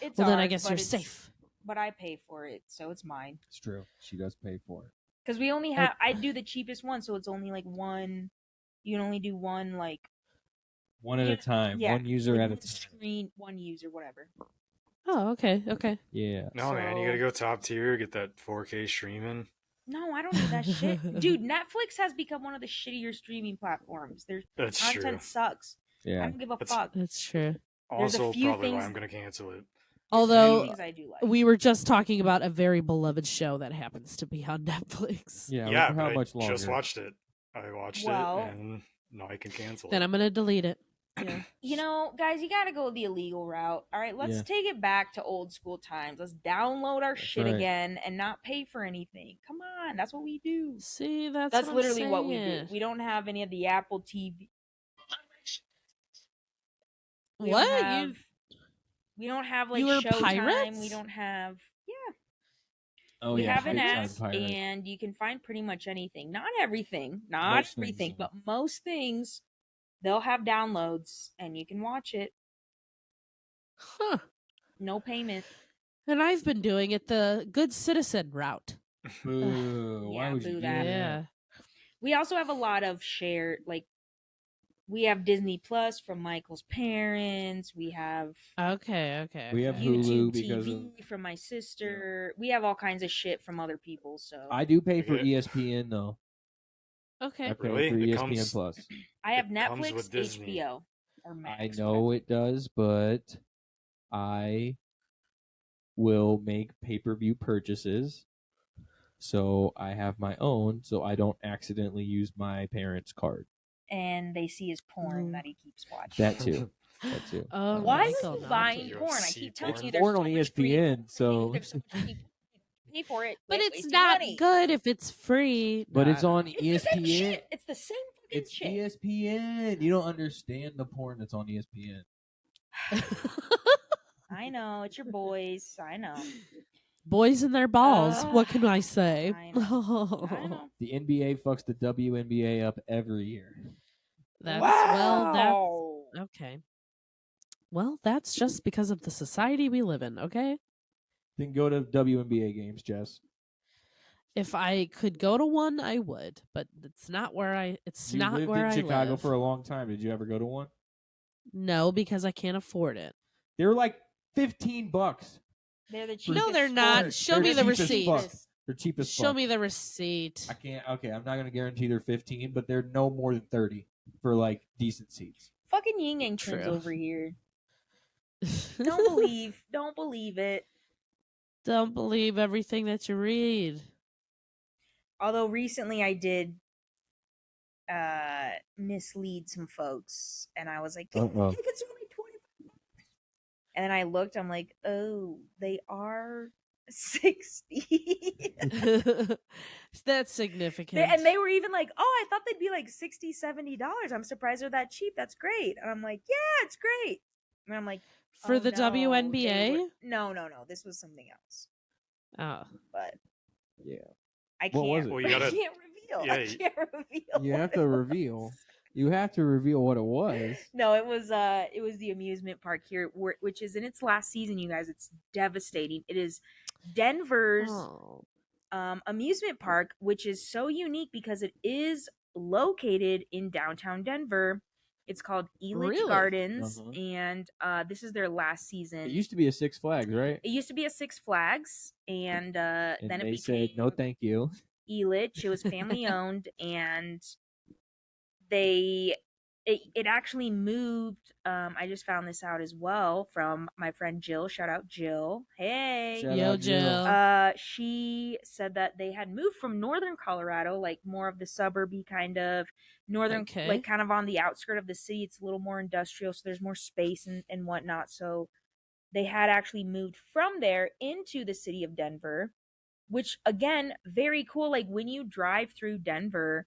It's Well, then I ours, guess but you're it's- safe. But I pay for it, so it's mine. It's true. She does pay for it. Because we only have. I do the cheapest one, so it's only like one. You can only do one like One at a time. yeah, One user like at a one time. screen, one user, whatever. Oh, okay. Yeah. No, man, you gotta go top tier, get that 4K streaming. No, I don't need that shit. Dude, Netflix has become one of the shittier streaming platforms. Their That's content true. sucks. Yeah. I don't give a That's- fuck. That's true. There's a Also, few probably why things- I'm gonna cancel it. There's a few Although things I do like. we were just talking about a very beloved show that happens to be on Netflix. Yeah. Yeah, how but much I longer? just watched it. I watched Well- it, and now I can cancel Then it. I'm gonna delete it. Yeah. You know, guys, you gotta go the illegal route. All right, let's Yeah. take it back to old school times. Let's download our shit right. again and not pay for anything. Come on, that's what we do. See, that's That's what literally I'm what we do. saying. We don't have any of the Apple TV. We What? Don't have, we don't have like You were Showtime. pirates? We don't have. Yeah, Oh we yeah. have an big time app, pirate. and you can find pretty much anything. Not everything, not Most things, everything, yeah. but most things. They'll have downloads, and you can watch it. Huh. No payment. And I've been doing it the good citizen route. Boo. Why Yeah, would you boo do that. that? Yeah. We also have a lot of shared, like, we have Disney Plus from Michael's parents. We have Okay. We have okay. Hulu YouTube because TV from my sister. We have all kinds of shit from other people. So I do pay for Yeah. ESPN though. Okay. I pay Really? for It ESPN comes- Plus. I have It comes Netflix, with Disney. HBO, or Max. I know it does, but I will make pay-per-view purchases. So I have my own, so I don't accidentally use my parents' card. And they see his porn Mm. that he keeps watching. That too. That too. Oh, Why Michael, are you not buying you. porn? I UFC keep telling porn? you It's there's porn so on much free ESPN, porn. so There's so much free porn. Pay for it. But Quit it's wasting not money. good if it's free. But No, it's on It's the same ESPN. shit. It's the same fucking It's shit. ESPN. You don't understand the porn that's on ESPN. I know it's your boys. I know. Boys and their balls. What can I Ugh, say? I know. The NBA fucks the WNBA up every year. That's Wow. okay. Well, that's just because of the society we live in, okay? Then go to WNBA games, Jess. If I could go to one, I would, but it's not where I You not lived where in I Chicago live. for a long time. Did you ever go to one? No, because I can't afford it. They were like $15. They're the No, cheapest. they're not. sport. Show They're me the cheap as receipt. fuck. They're cheap as Show fuck. me the receipt. I can't. Okay, I'm not gonna guarantee they're 15, but they're no more than 30 for like decent seats. Fucking Ying Yang Twins True. over here. Don't believe it. Don't believe everything that you read. Although recently I did mislead some folks, and I was like, Uh-oh. tickets are only $25. And then I looked, I'm like, oh, they are 60. That's significant. And they were even like, oh, I thought they'd be like $60, $70. I'm surprised they're that cheap. That's great. And I'm like, yeah, it's great. And I'm like, For oh, the no, they WNBA? were- No. This was something else. Oh. But Yeah. I What can't. was it? Well, you gotta- I can't reveal. yeah, I can't reveal. You have what to it reveal. was. You have to reveal what it was. No, it was the amusement park here, which is in its last season. You guys, it's devastating. It is Denver's Oh. amusement park, which is so unique because it is located in downtown Denver. It's called Elitch Really? Gardens, Uh-huh. and this is their last season. It used to be a Six Flags, right? It used to be a Six Flags, and And then they it said became no, thank you. Elitch. It was family owned, and it actually moved. I just found this out as well from my friend Jill. Shout out Jill. Hey. Shout Yo, out Jill. Jill. She said that they had moved from northern Colorado, like more of the suburby kind of northern, Okay. like kind of on the outskirt of the city. It's a little more industrial, so there's more space and whatnot. So they had actually moved from there into the city of Denver, which again, very cool. Like when you drive through Denver,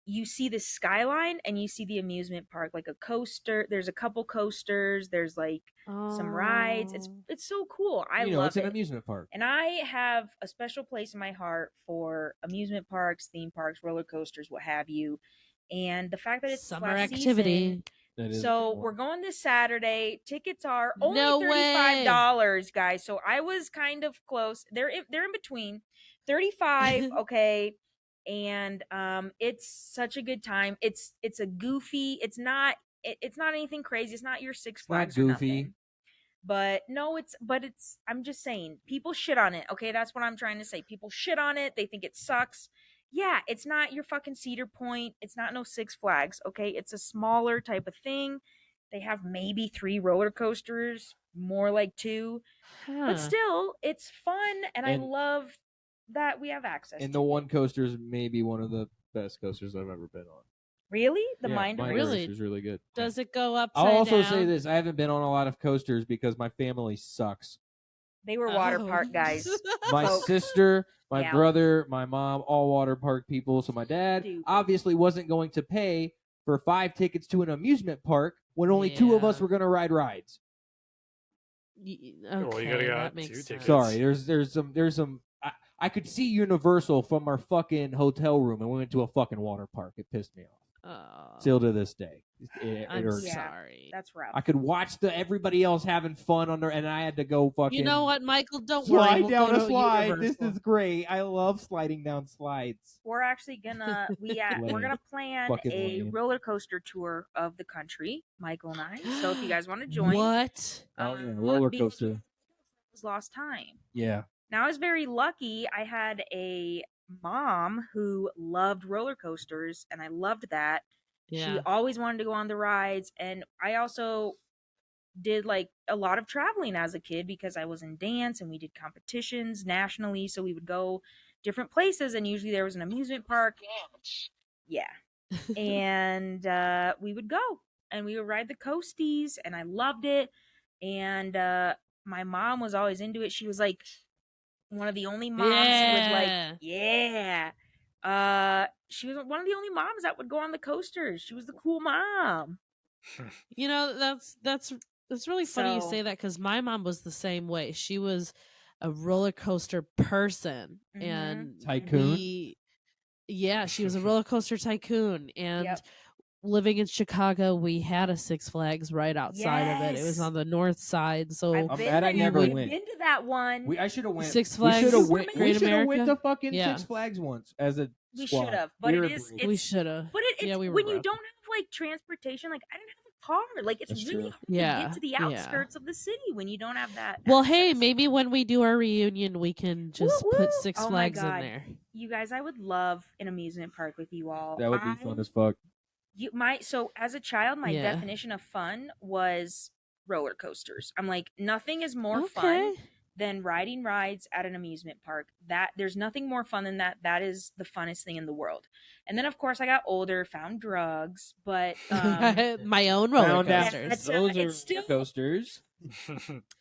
you see the skyline and you see the amusement park, like a coaster. There's a couple coasters. There's like some rides. Oh. It's so cool. I You know, love it's an it. amusement park. And I have a special place in my heart for amusement parks, theme parks, roller coasters, what have you. And the fact that it's Summer last activity. season, That is so cool. we're going this Saturday. Tickets are only No $35, guys. So I was kind of close. They're in between. 35, okay. And it's such a good time. It's a goofy. It's not anything crazy. It's not your Six It's not Flags or goofy. nothing. But no, it's I'm just saying people shit on it. Okay, that's what I'm trying to say. People shit on it. They think it sucks. Yeah, it's not your fucking Cedar Point. It's not no Six Flags. Okay, it's a smaller type of thing. They have maybe 3 roller coasters, more like 2. But still, it's fun, and I love that we have access And to the it. one coaster is maybe one of the best coasters I've ever been on. Really? The Yeah, Mind Mind Erase? Really? Erase is really good. Does it go upside I'll also down? say this: I haven't been on a lot of coasters because my family sucks. They were water park guys. My Folks. sister, my Yeah. brother, my mom, all water park people. So my dad Stupid. obviously wasn't going to pay for 5 tickets to an amusement park when only 2 of us were going to ride rides. Okay, Well, you gotta that get makes 2 sense. tickets. Sorry, there's some. I could see Universal from our fucking hotel room, and we went to a fucking water park. It pissed me off. Still to this day, it I'm irks me. sorry. That's rough. I could watch everybody else having fun under, and I had to go fucking. You know what, Michael? Don't worry. Slide We'll down go a to slide. Universal. This is great. I love sliding down slides. We're actually gonna we're gonna plan Fucking a lame. roller coaster tour of the country, Michael and I. So if you guys want to join, What? Oh yeah, roller because coaster. it was lost time. Yeah. Now I was very lucky. I had a mom who loved roller coasters, and I loved that. Yeah. She always wanted to go on the rides, and I also did like a lot of traveling as a kid because I was in dance and we did competitions nationally, so we would go different places, and usually there was an amusement park. Yeah. And we would go and we would ride the coasties, and I loved it. And my mom was always into it. She was like one of the only moms with like she was one of the only moms that would go on the coasters. She was the cool mom. You know, that's really funny you So- say that, because my mom was the same way. She was a roller coaster person, Mhm. and Tycoon? yeah, she was a roller coaster tycoon. And Yep. living in Chicago, we had a Six Flags right outside of it. It was Yes. on the north side, so I've I'm been mad I there. never We've went. been to that one. I should have went. Six We Flags should have Great went. We should have went America? to fucking Yeah. Six Flags once as a We squad. should have, but We it were is. broke. we It's should have. But it's Yeah, we were when you rough. don't have like transportation. Like I didn't have a car. Like it's That's really true. hard to Yeah, get to the yeah. outskirts of the city when you don't have that. Well, hey, access. maybe when we do our reunion, we can just Woo, put woo. Six Oh my Flags in God. there. You guys, I would love an amusement park with you all. That would be fun as fuck. So as a child, my Yeah. definition of fun was roller coasters. I'm like, nothing is more Okay. fun than riding rides at an amusement park. That there's nothing more fun than that. That is the funnest thing in the world. And then of course I got older, found drugs, but My own roller Found out coasters. That's- those are it's still- coasters.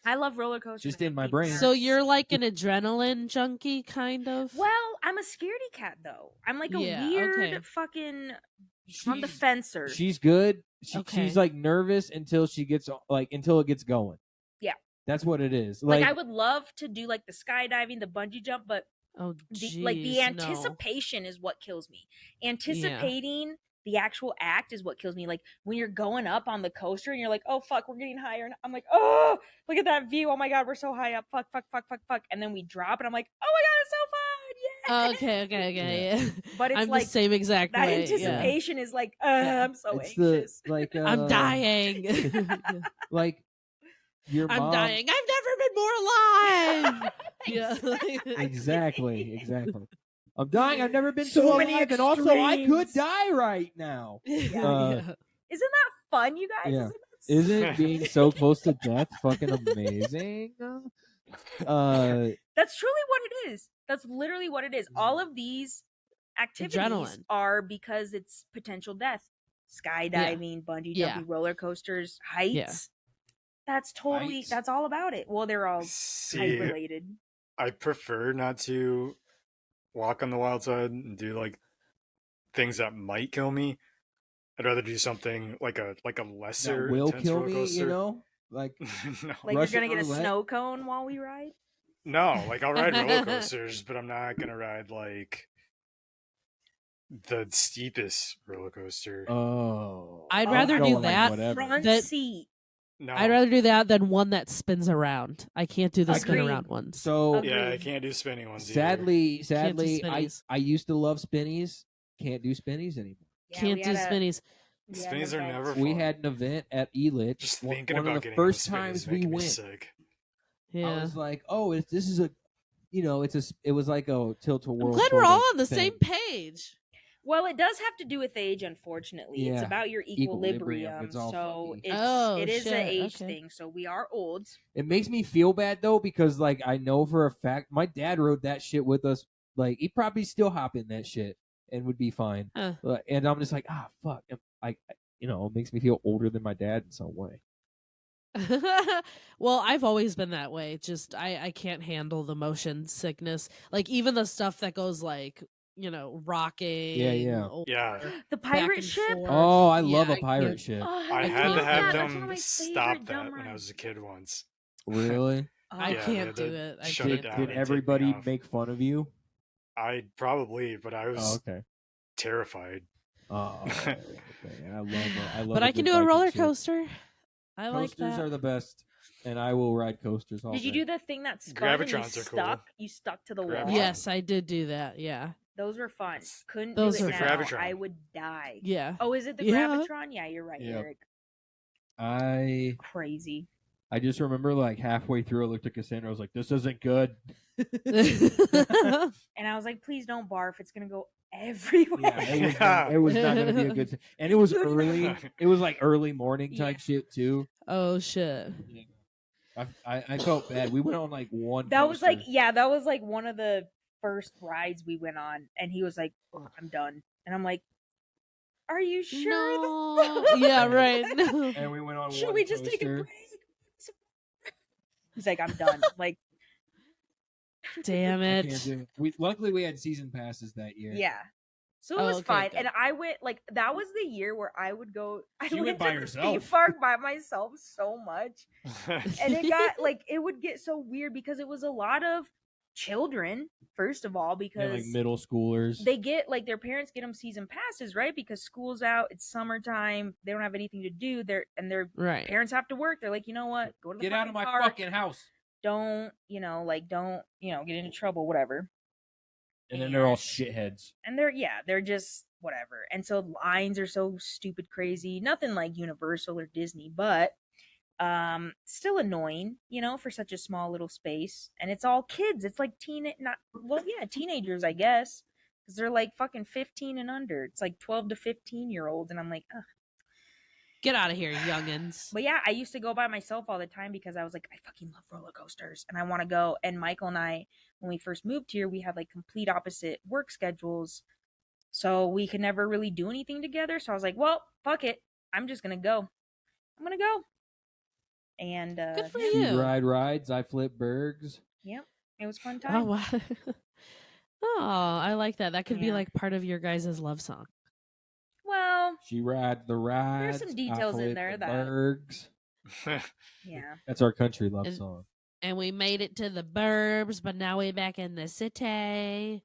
I love roller coasters. Just I in my hate brain. cars. So you're like an adrenaline junkie, kind of? Well, I'm a scaredy cat though. I'm like a Yeah, weird okay. fucking on the fencer. She's good. Okay. She's like nervous until she gets until it gets going. Yeah. That's what it is. Like I would love to do like the skydiving, the bungee jump, but Oh, the anticipation is what kills me. Anticipating the actual act is what kills me. Like when you're going up on the coaster and you're like, oh fuck, we're getting higher, and I'm like, oh, look at that view. Oh my god, we're so high up. Fuck, fuck, fuck, fuck, fuck. And then we drop, and I'm like, oh my god, it's so fun. Yeah. Okay, yeah. But it's I'm like the same exact that way. anticipation is like, Yeah. I'm so it's anxious. the like I'm dying. like your I'm mom. dying. I've never been more alive. Yeah. Exactly. I'm dying. I've never been So so many alive, and also I could extremes. die right now. Yeah. Uh, Isn't that fun, you guys? Yeah. Isn't that Isn't being so close to death fucking amazing? That's truly what it is. That's literally what it is. All of these activities Adrenaline. are because it's potential death. Skydiving, bungee Yeah. jumping, roller coasters, heights. That's totally Heights? that's all about it. Well, they're all height See, related. I prefer not to walk on the wild side and do like things that might kill me. I'd rather do something like a lesser that will intense kill roller me. coaster. You know, like No, Like Russian you're gonna get a roulette? snow cone while we ride? no, like I'll ride roller coasters, but I'm not gonna ride like the steepest roller coaster. oh, I'd I'm rather do going, like, that whatever. Front That- seat. No, I'd rather do that than one that spins around. I can't do the spin Agreed. around ones. So Agreed. yeah, I can't do spinning ones. either. sadly, spinnies. I used to love spinnies. Can't do spinnies anymore. Yeah, Can't we do had a- spinnies. Yeah, Spinnies the are beds. never We fun. had an event at Elitch. Just thinking one about of the getting first into Spinnies times is we making me went. sick. Yeah. I was like, oh, this is a, it was like a Tilt-A-Whirl. I'm glad sort we're all of on the thing. same page. Well, it does have to do with age, unfortunately. It's Yeah. about your Equilibrium. equilibrium. It's all So funky. it is an shit. age Okay. thing. So we are old. It makes me feel bad though because like I know for a fact my dad rode that shit with us. Like he'd probably still hop in that shit and would be fine. Huh. And I'm just like, fuck. It makes me feel older than my dad in some way. Well, I've always been that way. Just I can't handle the motion sickness. Like even the stuff that goes like, rocking. Yeah. or Yeah. The back pirate and ship. forth. Oh, I Yeah, love a I pirate can't- ship. Oh, I had can't to do have it. That's one of them my stop favorite that dumb when I was rides. a kid once. Really? I Yeah, they can't had do to it. I shut it can't. down Did and take me everybody off. make fun of you? I probably, but I was Okay. terrified. Oh, okay. I love it. I love. But I can good do a Viking roller ship. coaster. I like Coasters that. are the best, and I will ride coasters all Did you day. do the thing that spun and you Gravitrons are cool. stuck? You stuck to the wall. Gravitron. Yes, I did do that. Yeah. Those were fun. It's- Couldn't Those do are it fun. now. Gravitron. I would die. Yeah. Oh, is it the Yeah. Gravitron? Yeah, you're right, Yep. Eric. I Crazy. just remember like halfway through, I looked at Cassandra. I was like, "This isn't good." And I was like, please don't barf. It's gonna go everywhere. Yeah, it was not going to be a good thing. And it was Look at early. It was like early morning type Yeah. shit too. Oh shit. I felt bad. We went on like one. That was like, coaster. that was like one of the first rides we went on, and he was like, "Oh, I'm done," and I'm like, "Are you sure?" No. Yeah, right. No. And we went on. Should one we just take a coaster. break? He's like, I'm done. Like, Damn I it. can't do it. Luckily we had season passes that year. yeah. So it Oh, was okay, fine, good. and I went like that was the year where I would go. I You went went by to the yourself. theme park by myself so much, and it got like it would get so weird because it was a lot of children. First of all, Yeah, because like middle schoolers. they get like their parents get them season passes, right? Because school's out, it's summertime, they don't have anything to do. Their Right. parents have to work. They're like, you know what? Go to the Get out of my park. fucking house. Don't get into trouble, whatever. And then they're all shitheads. And they're just whatever. And so lines are so stupid crazy. Nothing like Universal or Disney, but still annoying, for such a small little space. And it's all kids. It's like teenagers, I guess. Because they're like fucking 15 and under. It's like 12 to 15-year-olds. And I'm like, ugh. Get out of here, youngins. But yeah, I used to go by myself all the time because I was like, I fucking love roller coasters and I want to go. And Michael and I, when we first moved here, we had like complete opposite work schedules. So we could never really do anything together. So I was like, well, fuck it. I'm just going to go. I'm going to go. And Good for She you. ride rides. I flip bergs. Yep. It was a fun Oh time. wow. Oh, I like that. That could be Yeah. like part of your guys' love song. Well, She rides the rides. some details I in flip there the that- bergs. yeah. That's our country love And- song. And we made it to the burbs, but now we're back in the city.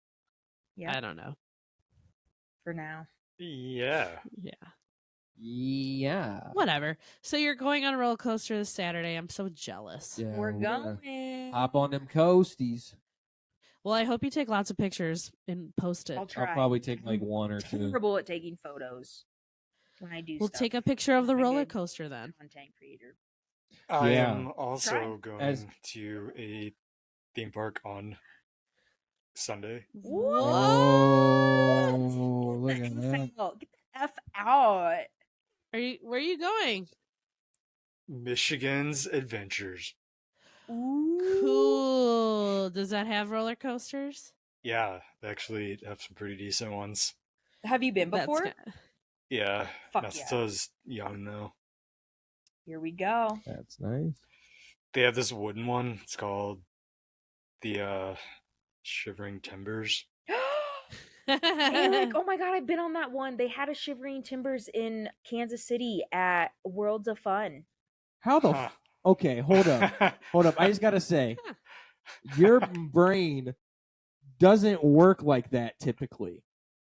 Yeah. I don't know. For now. yeah. Yeah. Yeah. Whatever. So you're going on a roller coaster this Saturday. I'm so jealous. Yeah, We're gonna going. hop on them coasties. Well, I hope you take lots of pictures and post it. I'll try. I'll probably take like one or two. Terrible at taking photos when I do We'll stuff. take a picture of the I'm a roller good coaster then. Content creator. I Yeah. am also Try. going As- to a theme park on Sunday. Oh, look Get at the that. F out. Get the F out. Where are you going? Michigan's Adventures. Cool. Does that have roller coasters? Yeah, they actually have some pretty decent ones. Have you been That's before? good. Yeah, Fuck not yeah. since I was young though. Here we go. That's nice. They have this wooden one. It's called the Shivering Timbers. Eric, oh my god, I've been on that one. They had a Shivering Timbers in Kansas City at Worlds of Fun. How the? Huh. Okay, hold up. Hold up. I just gotta say, your brain doesn't work like that typically.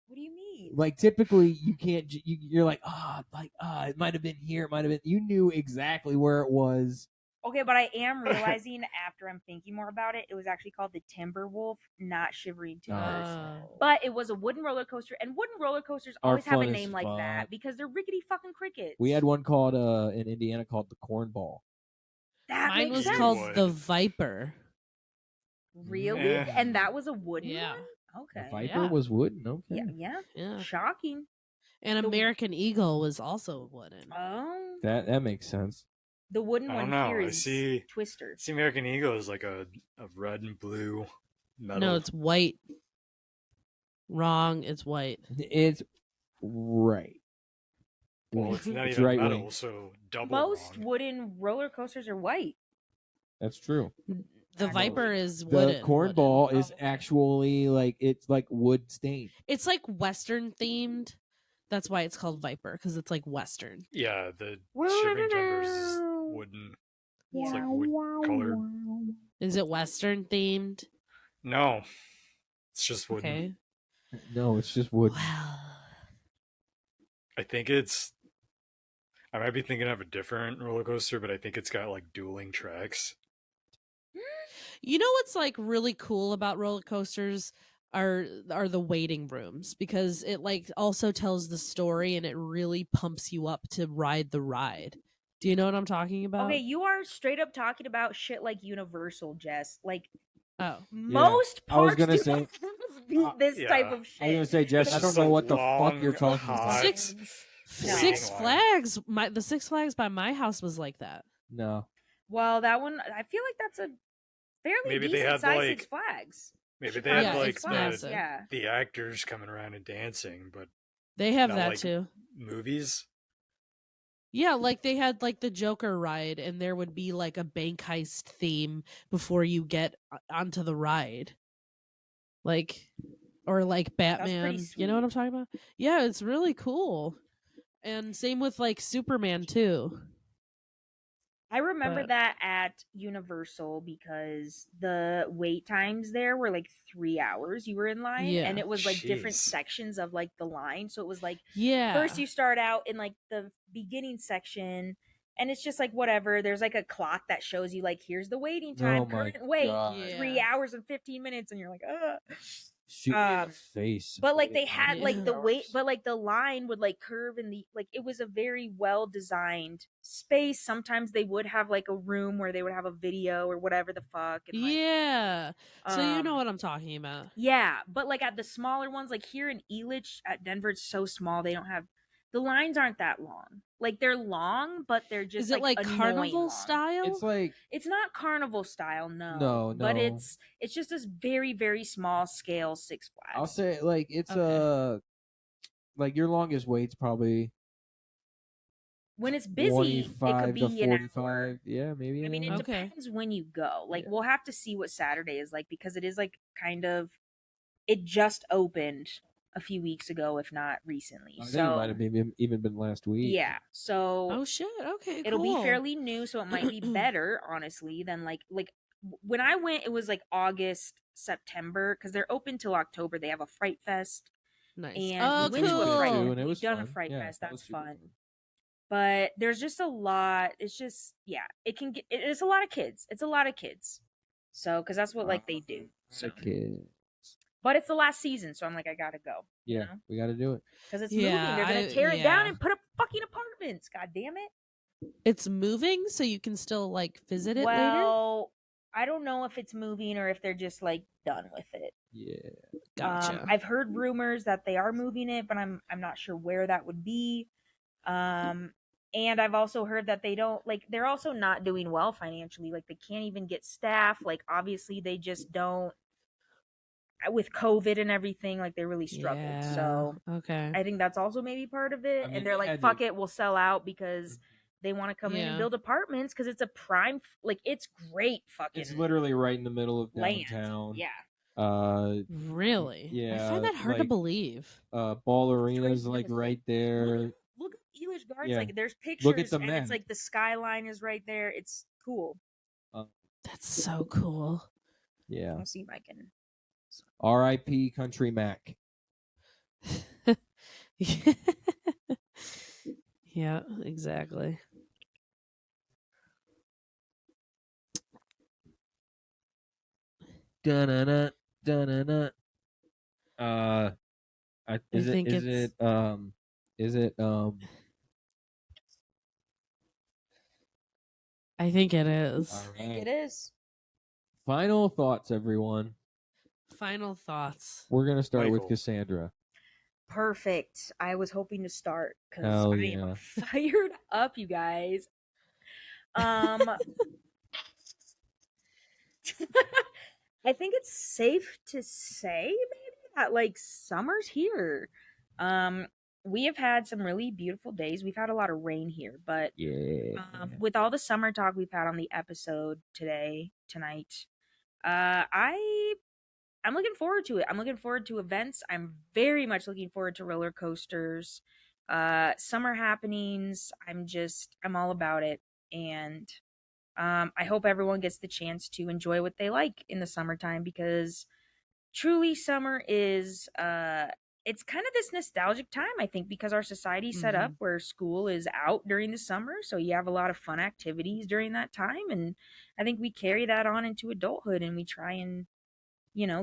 What do you mean? Like typically, you can't. You're like, it might have been here. It might have been. You knew exactly where it was. Okay, but I am realizing after I'm thinking more about it, it was actually called the Timberwolf, not Shivering Timbers. But it was a wooden roller coaster, and wooden roller coasters Are always have a fun as name like that fuck. because they're rickety fucking crickets. We had one called in Indiana called the Cornball. that Mine makes was sense. called Wood. the Viper. Really? Eh. And that was a wooden Yeah. one? The Okay. Viper Yeah. was wooden. Okay. Yeah. Yeah. Shocking. And The- American Eagle was also wooden. Oh. That makes sense. The wooden I one don't know. here I is see Twister. American Eagle is like a red and blue metal. No, it's white. Wrong. It's white. It's right. well, it's not It's even right metal, wing. so double Most wrong. wooden roller coasters are white. That's true. The I Viper believe. is The wooden. cornball wooden. is actually like it's like wood stained. It's like Western themed. That's why it's called Viper, because it's like Western. Yeah, the Shivering Timbers is wooden. It's like wood colored. Is it Western themed? No, it's just wooden. Okay. No, it's just wood. Well, I think it's. I might be thinking of a different roller coaster, but I think it's got like dueling tracks. you know what's like really cool about roller coasters are the waiting rooms, because it like also tells the story and it really pumps you up to ride the ride. Do you know what I'm talking about? Okay, you are straight up talking about shit like Universal, Jess. Like Oh. most I was parks gonna do say- not beat this yeah. type of shit. I was gonna say, Jess, It's I don't just know a what the fuck long, you're talking hot- about. Six No. Six line. Flags, the Six Flags by my house was like that. No. Well, that one I feel like that's a fairly Maybe they decent had, sized like- Six Flags. Maybe they Chicago Yeah, had like Six it's Flags, massive. yeah. the actors coming around and dancing, but They have Not that like- too. movies. Yeah, like they had like the Joker ride, and there would be like a bank heist theme before you get onto the ride. Like, or like Batman. You know what I'm talking about? Yeah, it's really cool. And same with like Superman too. I remember But- that at Universal because the wait times there were like 3 hours you were in line, Yeah. and it was like different Jeez. sections of like the line. So it was like Yeah. first you start out in like the beginning section, and it's just like whatever. There's like a clock that shows you like here's the waiting time, Oh my current wait, God. Yeah. 3 hours and 15 minutes, and you're like, ugh. Shoot me in the face. But like they Waiting had like Yeah. the wait, but like the line would like curve in the like it was a very well designed space. Sometimes they would have like a room where they would have a video or whatever the fuck. And, like, Yeah. So you know um, what I'm talking about. Yeah, but like at the smaller ones, like here in Elitch at Denver, it's so small they don't have the lines aren't that long. Like they're long, but they're just Is it like annoying carnival long. style? It's like It's not carnival style, no. No, But no. it's just this very very small scale Six Flags. I'll say like it's Okay. like your longest wait's probably when it's busy, it 25 could to be an hour. 45. Yeah, maybe. I mean, an it hour. Okay. depends when you go. Like, Yeah. we'll have to see what Saturday is like because it is like kind of. It just opened a few weeks ago, if not recently. I think so it might have even been last week. yeah, so Oh shit. Okay. it'll cool. be fairly new, so it might be better, honestly, than like when I went, it was like August, September because they're open till October. They have a Fright Fest, Nice. and Oh, we went to a cool. Fright Too, Fest. and it We've was done a fun. Fright Yeah, Fest. that was That's super fun. But there's just a lot. It's just it's a lot of kids. It's a lot of kids. So because that's what like they do. So, Okay. but it's the last season, so I'm like I gotta go. Yeah, know? we got to do it. Because it's Yeah, moving. They're gonna I- tear it down yeah. and put up fucking apartments. God damn it. It's moving, so you can still like visit it later. Well, I don't know if it's moving or if they're just like done with it. Yeah. Gotcha. I've heard rumors that they are moving it, but I'm not sure where that would be. And I've also heard that they're also not doing well financially. Like they can't even get staff. Like obviously they just don't with COVID and everything, like they really struggled. Yeah. So Okay. I think that's also maybe part of it. I mean, And they're they like, had fuck to- it, we'll sell out because they want to come in and Yeah. build apartments because it's a prime, like it's great fucking It's literally right in the middle of land. downtown. Yeah. Really? I Yeah, find that hard to like- believe. Ball Arena's Straight like real right estate. there. Look at Elish Gardens. Yeah. Like there's pictures Look at the and map. it's like the skyline is right there. It's cool. That's so cool. Yeah. I'll see if I can. R.I.P. Country Mac. Yeah, exactly. Dun-dun-dun, dun-dun-dun. Is think it I think it is. all I think right. it is. Final thoughts, everyone. Final thoughts. We're gonna start with Michael. Cassandra. Perfect. I was hoping to start because Hell I yeah. am fired up, you guys. I think it's safe to say maybe that like summer's here. We have had some really beautiful days. We've had a lot of rain here, but Yeah. with all the summer talk we've had on the episode tonight, I'm looking forward to it. I'm looking forward to events. I'm very much looking forward to roller coasters, summer happenings. I'm all about it, and I hope everyone gets the chance to enjoy what they like in the summertime because truly summer is it's kind of this nostalgic time, I think, because our society's set up where school is out during the summer, so you have a lot of fun activities during that time, and I think we carry that on into adulthood and we try and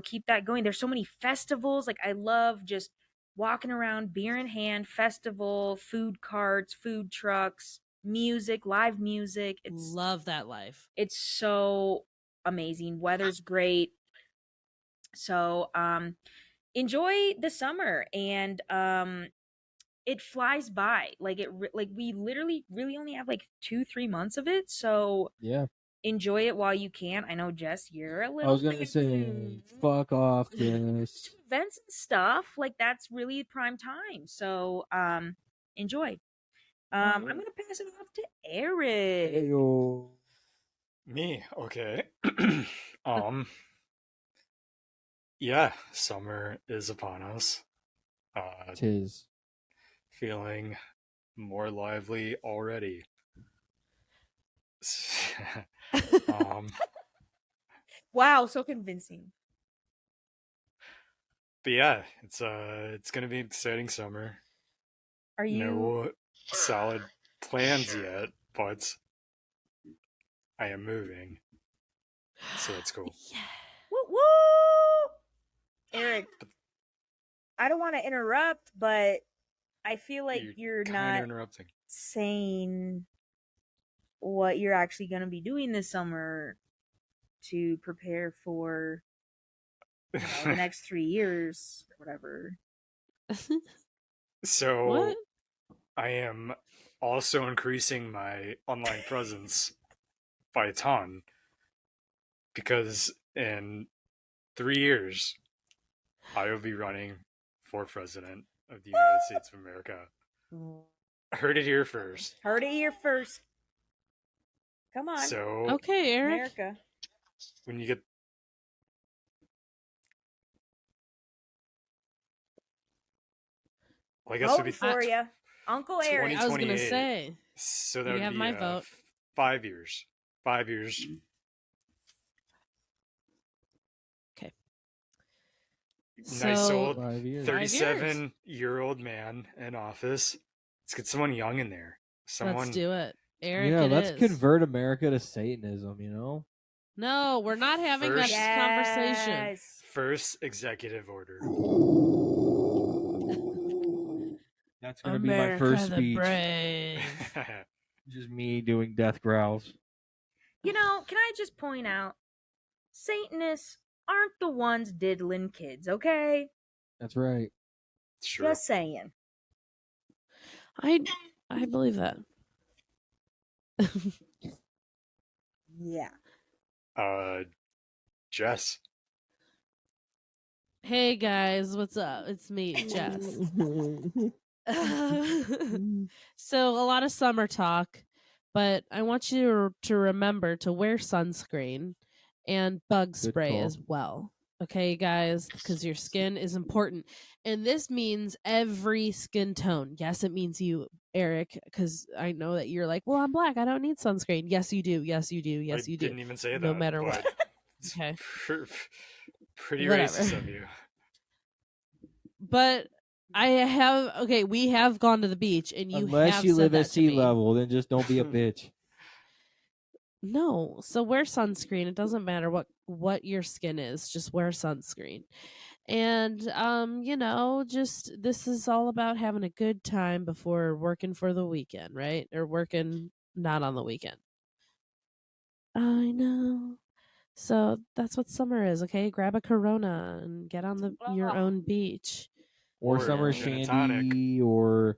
keep that going. There's so many festivals. Like I love just walking around, beer in hand, festival, food carts, food trucks, music, live music. Love that life. It's so amazing. Weather's great. So, enjoy the summer and it flies by. Like like we literally really only have like 2-3 months of it. So, Yeah. enjoy it while you can. I know, Jess, you're a little. I was gonna say, fuck off, Jess. Events and stuff like that's really prime time. So, enjoy. I'm gonna pass it off to Eric. Heyo. Me, okay. Yeah, summer is upon us. Tis. Feeling more lively already. Wow, so convincing. But yeah, it's gonna be an exciting summer. Are you? No solid plans yet, but I am moving, so that's cool. Yeah. Woo woo! Eric, I don't want to interrupt, but I feel like you're not interrupting. saying what you're actually going to be doing this summer to prepare for the next 3 years, or whatever. So What? I am also increasing my online presence by a ton because in 3 years I will be running for president of the United States of America. Heard it here first. Heard it here first. Come on. So Okay, Eric. America. when you get well, I guess it'd be Voting for you, Uncle Eric. I was gonna 2028. say. So that You would have be my vote. 5 years. 5 years. Okay. Nice So- old 5 years. 37-year-old man in office. Let's get someone young in there. Someone. Let's do it. Eric, Yeah, it let's is. convert America to Satanism, you know? No, we're not having that First- conversation. Yes. First executive order. That's gonna be my first the speech. brave. Just me doing death growls. You know, can I just point out, Satanists aren't the ones diddling kids, okay? That's right. Sure. Just saying. I believe that. Yeah. Jess. Hey guys, what's up? It's me, Jess. So a lot of summer talk, but I want you to remember to wear sunscreen and bug spray call. as well. Okay, guys, because your skin is important. And this means every skin tone. Yes, it means you, Eric, because I know that you're like, well, I'm black. I don't need sunscreen. Yes, you do. Yes, you do. Yes, I you do. didn't even say that. No matter what. but it's Okay. Pretty Whatever. racist of you. But we have gone to the beach, and you Unless have you said live that at to sea me. level, then just don't be a bitch. No. So wear sunscreen. It doesn't matter what your skin is. Just wear sunscreen. And just this is all about having a good time before working for the weekend, right? Or working not on the weekend. I know. So that's what summer is, okay? Grab a Corona and get on your own beach. Or Or summer gin and shandy, or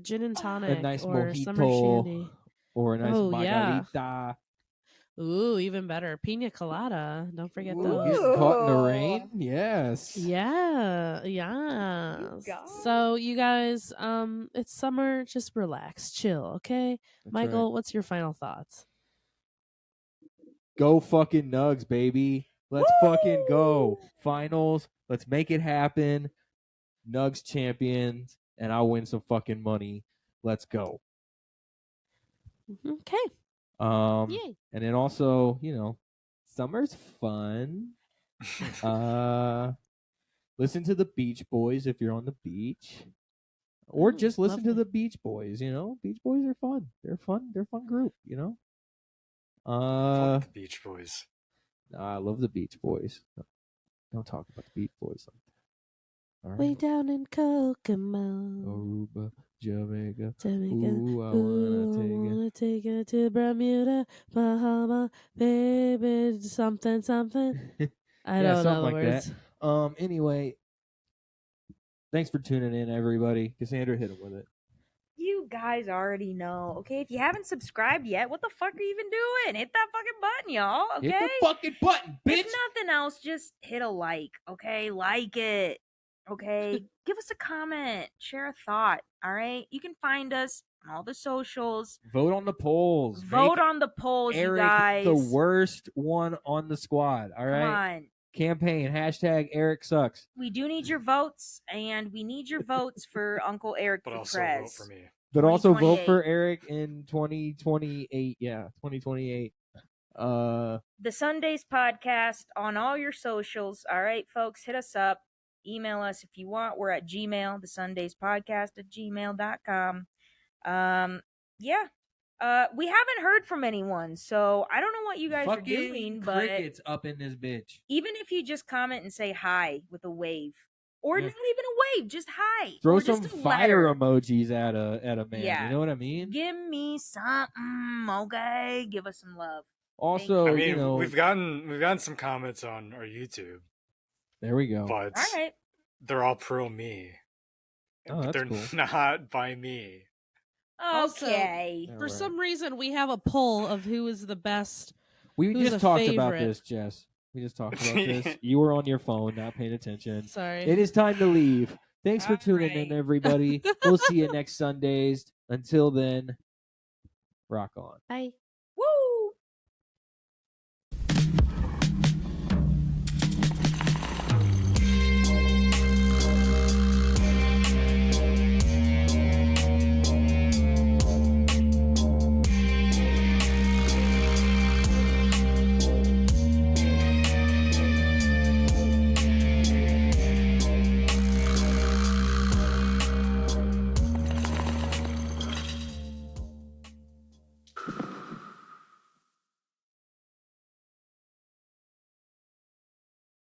gin and a tonic, nice or summer shandy. mojito, or a nice Oh, yeah. margarita. Ooh, even better. Pina colada. Don't forget Ooh, those. getting caught in the Ooh. rain. Yes. Yeah, yeah. So you guys, it's summer. Just relax, chill, okay? That's Michael, right. what's your final thoughts? Go fucking Nugs, baby. Let's fucking go. Finals. Let's make it happen. Nugs champions, and I'll win some fucking money. Let's go. Okay. Yay. And then also, summer's fun. Listen to the Beach Boys if you're on the beach. Or just listen to lovely. the Beach Boys, Beach Boys are fun. They're fun. They're a fun group, Fuck the Beach Boys. I love the Beach Boys. Don't talk about the Beach Boys like that. All right. Way down in Kokomo. Aruba, Jamaica. Jamaica. Ooh, I Ooh, wanna I take it. wanna take it to Bermuda, Bahama, baby, something, something. I Yeah, don't know something the like words. that. Anyway, thanks for tuning in, everybody. Cassandra hit him with it. You guys already know, okay? If you haven't subscribed yet, what the fuck are you even doing? Hit that fucking button, y'all, okay? Hit the fucking button, bitch! If nothing else, just hit a like, okay? Like it, okay? Give us a comment, share a thought, all right? You can find us on all the socials. Vote on the polls. Vote Make on the polls, Eric you guys. the worst one on the squad, all right? Come on. Campaign, #, Eric sucks. We do need your votes, and we need your votes for Uncle Eric But for also Prez. vote for me. But also vote 2028. for Eric in 2028. Yeah, 2028. The Sundays podcast on all your socials. All right, folks, hit us up. Email us if you want. We're at Gmail, the Sundays podcast at gmail.com. Yeah. We haven't heard from anyone, so I don't know what you guys are doing, but crickets up in this bitch. even if you just comment and say hi with a wave, or Yeah. not even a wave, just hi. Throw or some just a fire letter. emojis at a man. Yeah. You know what I mean? Give me something, okay? Give us some love. Also, I mean, we've gotten some comments on our YouTube, there we go. but All right. they're all pro me. Oh, But that's they're cool. not by me. Also, Okay. Yeah, For right. some reason, we have a poll of who is the best. We who's just a talked about favorite? this, Jess. We just talked about this. You were on your phone, not paying attention. Sorry. It is time to leave. Thanks for All tuning in, right. everybody. We'll see you next Sundays. Until then, rock on. Bye.